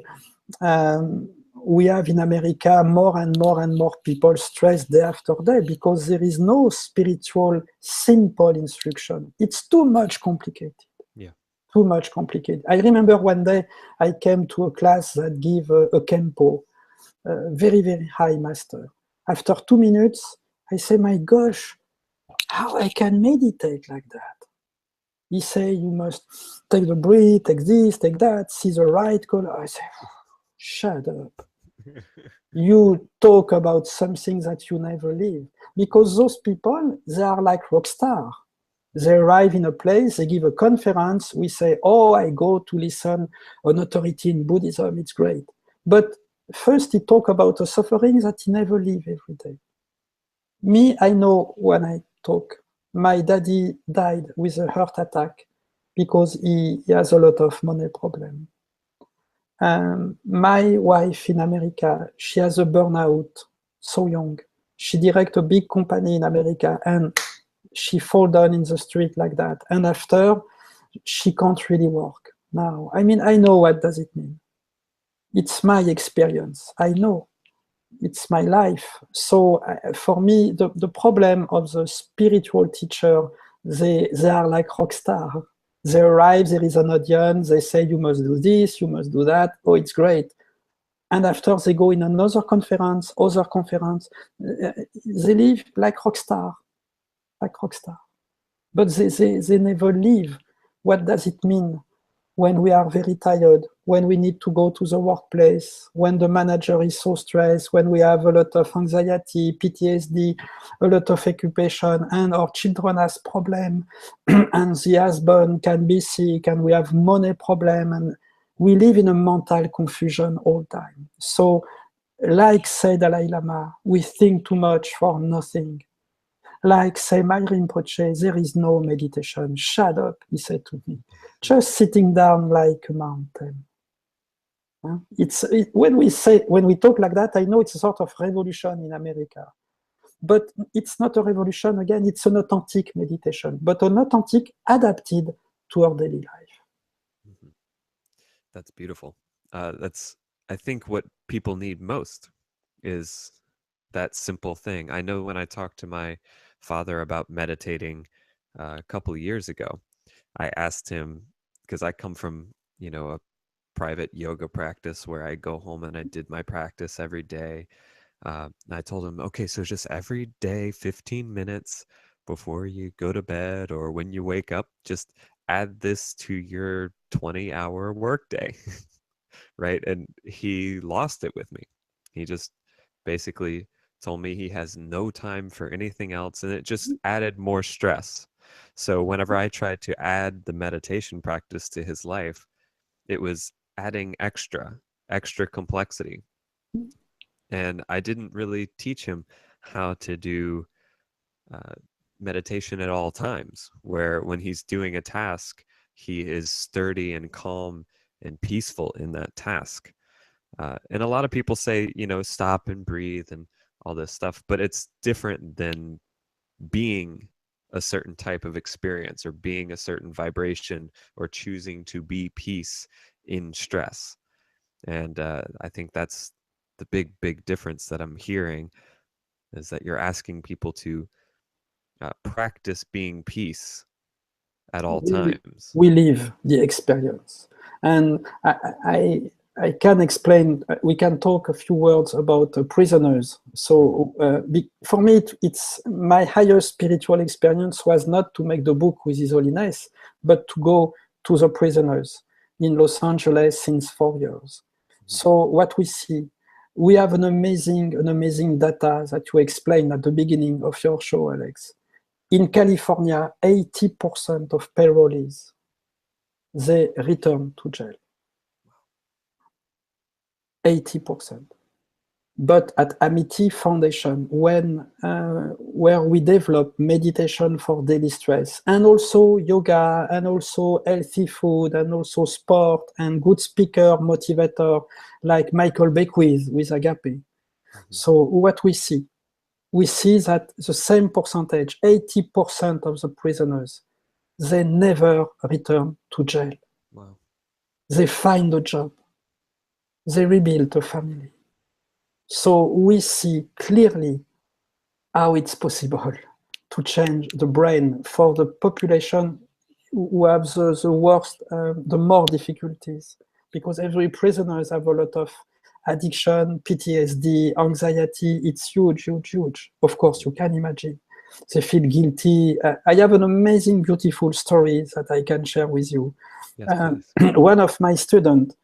Speaker 2: we have in America more and more and more people stressed day after day, because there is no spiritual simple instruction. It's too much complicated.
Speaker 1: Yeah.
Speaker 2: Too much complicated. I remember one day I came to a class that gave a Kempo, very, very high master. After 2 minutes, I say, my gosh, how I can meditate like that? He say, you must take the breath, take this, take that, see the right color. I say, shut up. You talk about something that you never live. Because those people, they are like rock stars. They arrive in a place, they give a conference, we say, oh, I go to listen an authority in Buddhism, it's great. But first he talk about a suffering that he never live every day. Me, I know when I talk, my daddy died with a heart attack because he has a lot of money problem. My wife in America, she has a burnout, so young. She direct a big company in America and she fall down in the street like that. And after, she can't really work now. I mean, I know what does it mean. It's my experience. I know. It's my life. So for me, the problem of the spiritual teacher, they are like rock stars. They arrive, there is an audience, they say, you must do this, you must do that. Oh, it's great. And after they go in another conference, other conference, they live like rock star. But they never live. What does it mean when we are very tired, when we need to go to the workplace, when the manager is so stressed, when we have a lot of anxiety, PTSD, a lot of occupation, and our children has problem, and the husband can be sick, and we have money problem, and we live in a mental confusion all the time. So, like say Dalai Lama, we think too much for nothing. Like say my Rinpoche, there is no meditation. Shut up, he said to me. Just sitting down like a mountain. When we talk like that, I know it's a sort of revolution in America. But it's not a revolution, again, it's an authentic meditation, but an authentic adapted to our daily life.
Speaker 1: Mm-hmm. That's beautiful. That's, I think, what people need most is that simple thing. I know when I talked to my father about meditating a couple of years ago, I asked him, because I come from, a private yoga practice where I go home and I did my practice every day. And I told him, okay, so just every day, 15 minutes before you go to bed or when you wake up, just add this to your 20-hour workday, right? And he lost it with me. He just basically told me he has no time for anything else, and it just added more stress. So whenever I tried to add the meditation practice to his life, it was adding extra complexity. And I didn't really teach him how to do meditation at all times, where when he's doing a task, he is sturdy and calm and peaceful in that task. And a lot of people say, stop and breathe and all this stuff, but it's different than being a certain type of experience or being a certain vibration or choosing to be peace in stress. And I think that's the big difference that I'm hearing, is that you're asking people to practice being peace at all times.
Speaker 2: We live the experience. And I can explain, we can talk a few words about prisoners. So for me, it's my highest spiritual experience was not to make the book with His Holiness, but to go to the prisoners in Los Angeles since 4 years. So what we see, we have an amazing data that you explained at the beginning of your show, Alex. In California, 80% of parolees, they return to jail. 80%. But at Amity Foundation, where we develop meditation for daily stress, and also yoga, and also healthy food, and also sport, and good speaker, motivator, like Michael Beckwith with Agape. So what we see that the same percentage, 80% of the prisoners, they never return to jail.
Speaker 1: Wow.
Speaker 2: They find a job. They rebuild a family. So we see clearly how it's possible to change the brain for the population who have the worst, the more difficulties, because every prisoners have a lot of addiction, PTSD, anxiety. It's huge, huge, huge. Of course, you can imagine. They feel guilty. I have an amazing, beautiful story that I can share with you.
Speaker 1: Yes,
Speaker 2: One of my students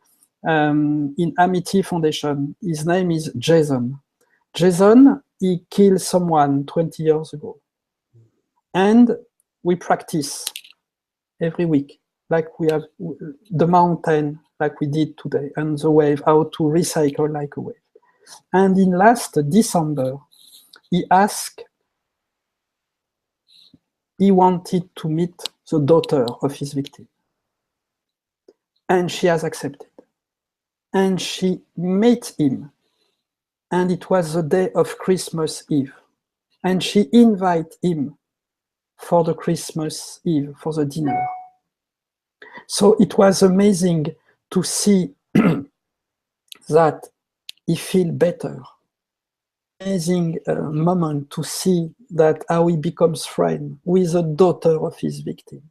Speaker 2: in Amity Foundation, his name is Jason. Jason, he killed someone 20 years ago. And we practice every week, like we have the mountain, like we did today, and the wave, how to recycle like a wave. And in last December, he asked, he wanted to meet the daughter of his victim. And she has accepted. And she met him. And it was the day of Christmas Eve. And she invited him for the Christmas Eve, for the dinner. So it was amazing to see that he feel better. Amazing moment to see that how he becomes friend with the daughter of his victim.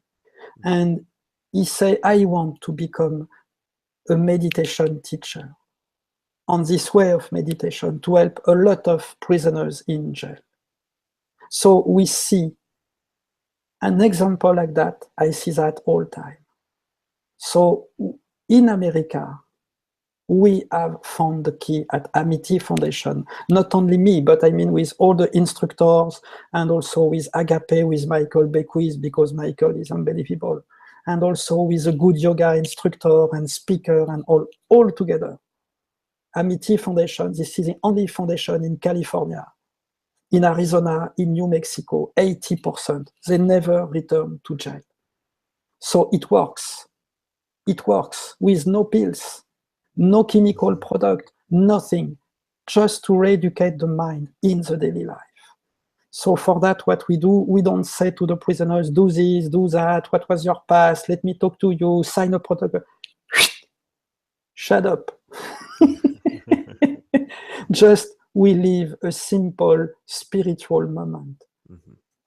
Speaker 2: And he say, I want to become a meditation teacher on this way of meditation to help a lot of prisoners in jail. So we see an example like that. I see that all the time. So in America, we have found the key at Amity Foundation. Not only me, but I mean with all the instructors, and also with Agape, with Michael Beckwith, because Michael is unbelievable, and also with a good yoga instructor and speaker, and all together. Amity Foundation, this is the only foundation in California, in Arizona, in New Mexico, 80%, they never return to jail. So it works. It works with no pills, no chemical product, nothing, just to re-educate the mind in the daily life. So for that, what we do, we don't say to the prisoners, do this, do that, what was your past, let me talk to you, sign a protocol. Shut up. Just we live a simple spiritual moment.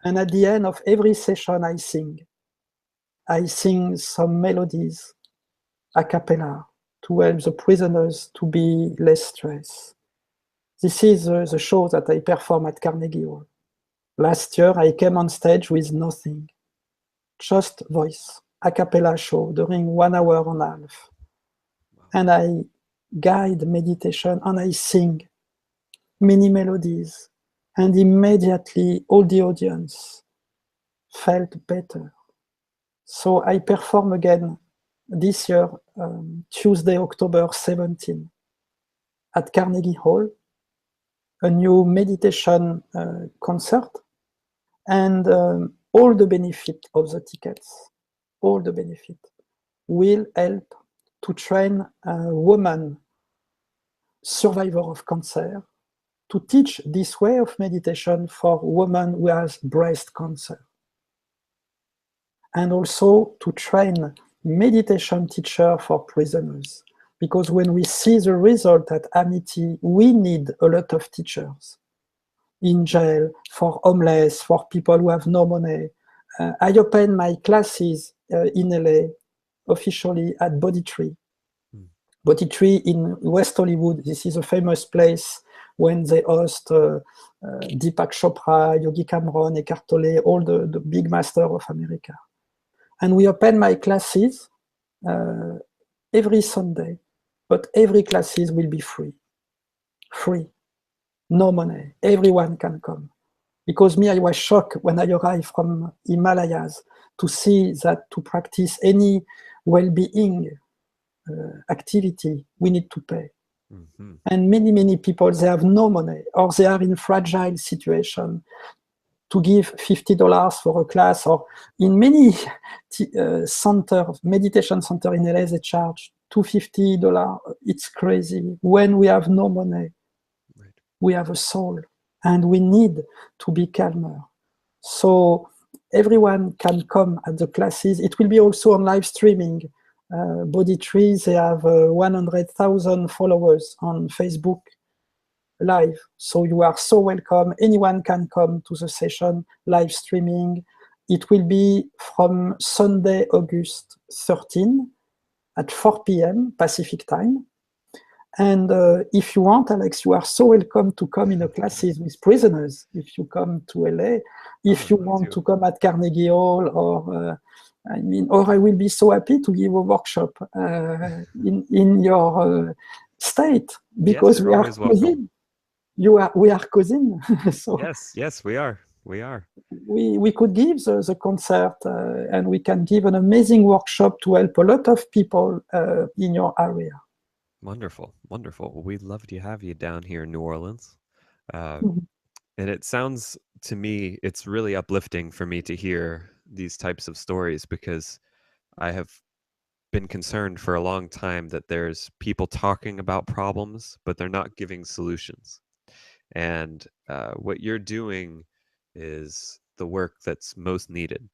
Speaker 2: And at the end of every session, I sing some melodies a cappella to help the prisoners to be less stressed. This is the show that I perform at Carnegie Hall. Last year, I came on stage with nothing, just voice, a cappella show during 1 hour and a half. And I guide meditation and I sing many melodies. And immediately all the audience felt better. So I perform again this year, Tuesday, October 17, at Carnegie Hall, a new meditation concert, and all the benefit of the tickets, all the benefit will help to train a woman survivor of cancer to teach this way of meditation for women who has breast cancer. And also to train meditation teacher for prisoners. Because when we see the result at Amity, we need a lot of teachers in jail, for homeless, for people who have no money. I opened my classes in LA officially at Body Tree. Body Tree in West Hollywood. This is a famous place when they host Deepak Chopra, Yogi Cameron, Eckhart Tolle, all the big masters of America. And we open my classes every Sunday, but every classes will be free. Free. No money. Everyone can come. Because me, I was shocked when I arrived from Himalayas to see that to practice any well-being activity, we need to pay. Mm-hmm. And many people, they have no money, or they are in fragile situation. To give $50 for a class, or in many meditation center in LA, they charge $250. It's crazy. When we have no money, right. We have a soul, and we need to be calmer. So everyone can come at the classes. It will be also on live streaming. Body Tree, they have 100,000 followers on Facebook live. So you are so welcome. Anyone can come to the session, live streaming. It will be from Sunday, August 13 at 4 p.m. Pacific time. And if you want, Alex, you are so welcome to come in a classes with prisoners. If you come to LA, if you want to come at Carnegie Hall, or or I will be so happy to give a workshop in your state, because
Speaker 1: yes,
Speaker 2: we are cousins. We are cousins. So
Speaker 1: yes, we are.
Speaker 2: We could give the concert, and we can give an amazing workshop to help a lot of people in your area.
Speaker 1: Wonderful. We'd love to have you down here in New Orleans. And it sounds to me, it's really uplifting for me to hear these types of stories, because I have been concerned for a long time that there's people talking about problems, but they're not giving solutions. And what you're doing is the work that's most needed.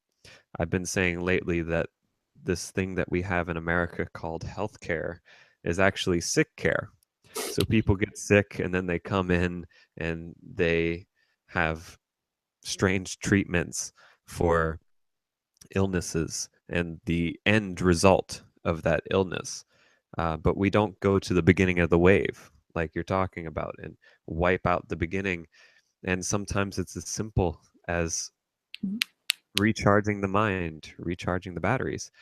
Speaker 1: I've been saying lately that this thing that we have in America called healthcare is actually sick care. So people get sick and then they come in and they have strange treatments for illnesses and the end result of that illness. But we don't go to the beginning of the wave like you're talking about and wipe out the beginning. And sometimes it's as simple as recharging the mind, recharging the batteries.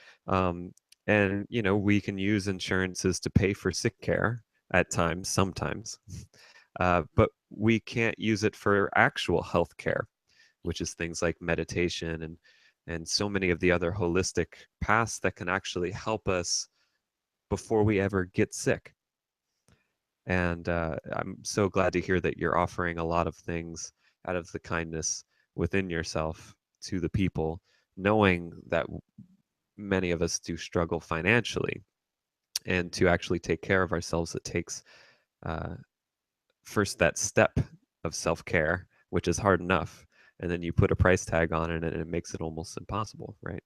Speaker 1: And, we can use insurances to pay for sick care at times, sometimes, but we can't use it for actual health care, which is things like meditation and so many of the other holistic paths that can actually help us before we ever get sick. And I'm so glad to hear that you're offering a lot of things out of the kindness within yourself to the people, knowing that many of us do struggle financially, and to actually take care of ourselves, it takes first that step of self-care, which is hard enough, and then you put a price tag on it and it makes it almost impossible, right?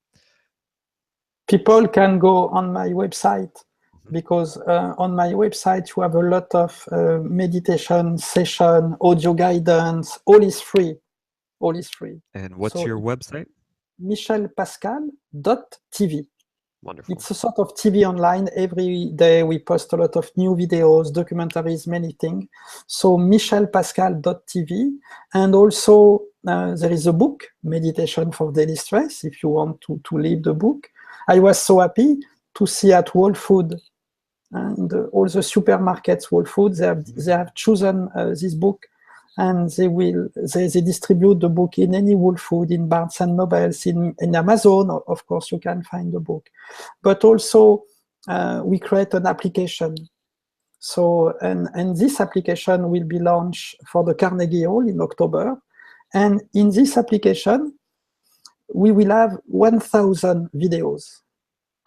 Speaker 2: People can go on my website, because on my website you have a lot of meditation session, audio guidance. All is free.
Speaker 1: And what's your website?
Speaker 2: michelpascal.tv.
Speaker 1: Wonderful.
Speaker 2: It's a sort of TV online. Every day we post a lot of new videos, documentaries, many things. So michelpascal.tv. And also there is a book, Meditation for Daily Stress, if you want to read the book. I was so happy to see at Whole Foods and all the supermarkets, Whole Foods, they have chosen this book, and they distribute the book in any Whole Foods, in Barnes and Nobles, in Amazon. Of course, you can find the book. But also, we create an application. So, and this application will be launched for the Carnegie Hall in October. And in this application, we will have 1,000 videos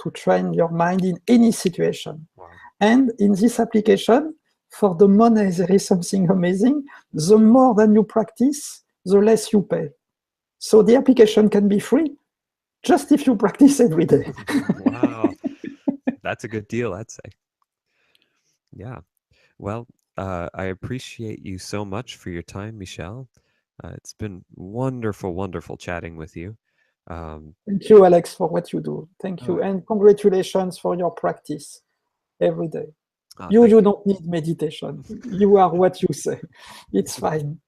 Speaker 2: to train your mind in any situation.
Speaker 1: Wow.
Speaker 2: And in this application, for the money, there is something amazing. The more than you practice, the less you pay. So the application can be free, just if you practice every day.
Speaker 1: Wow, that's a good deal, I'd say. Yeah. Well, I appreciate you so much for your time, Michel. It's been wonderful, wonderful chatting with you.
Speaker 2: Thank you, Alex, for what you do. Thank
Speaker 1: Oh,
Speaker 2: you. And congratulations for your practice every day.
Speaker 1: thank
Speaker 2: You
Speaker 1: you.
Speaker 2: don't need meditation. You are what you say. It's fine.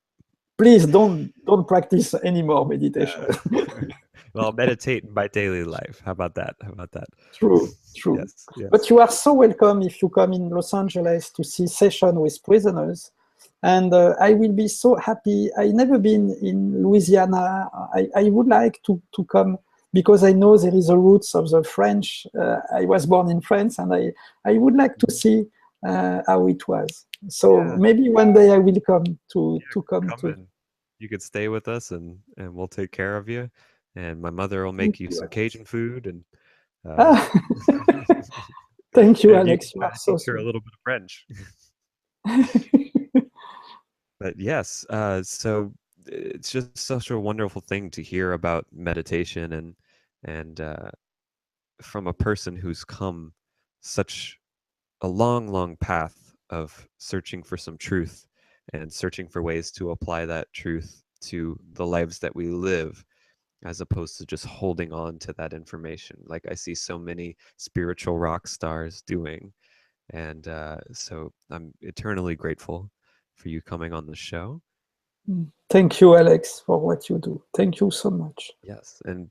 Speaker 2: Please don't practice any more meditation.
Speaker 1: Well, meditate in my daily life. How about that? How about that?
Speaker 2: True, true.
Speaker 1: Yes, yes.
Speaker 2: But you are so welcome if you come in Los Angeles to see session with prisoners. And I will be so happy. I never been in Louisiana. I would like to come because I know there is a roots of the French. I was born in France, and I would like to see how it was. So
Speaker 1: Yeah,
Speaker 2: maybe one day I will come to come
Speaker 1: come
Speaker 2: to.
Speaker 1: in. You could stay with us, and we'll take care of you. And my mother will
Speaker 2: Thank
Speaker 1: make you
Speaker 2: you,
Speaker 1: some
Speaker 2: Alex.
Speaker 1: Cajun food, and uh,
Speaker 2: Ah, thank you,
Speaker 1: and you can
Speaker 2: Alex. You
Speaker 1: try
Speaker 2: are
Speaker 1: to
Speaker 2: so
Speaker 1: teach her a
Speaker 2: sweet.
Speaker 1: little bit of French. But yes, so it's just such a wonderful thing to hear about meditation and from a person who's come such a long, long path of searching for some truth and searching for ways to apply that truth to the lives that we live, as opposed to just holding on to that information like I see so many spiritual rock stars doing. And so I'm eternally grateful for you coming on the show.
Speaker 2: Thank you, Alex, for what you do. Thank you so much.
Speaker 1: Yes, and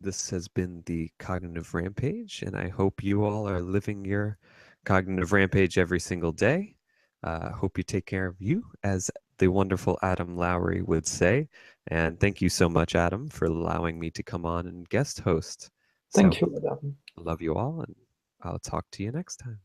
Speaker 1: this has been the Cognitive Rampage, and I hope you all are living your cognitive rampage every single day. Hope you take care of you, as the wonderful Adam Lowry would say. And thank you so much, Adam, for allowing me to come on and guest host.
Speaker 2: Thank
Speaker 1: So
Speaker 2: you, madam.
Speaker 1: I love you all, and I'll talk to you next time.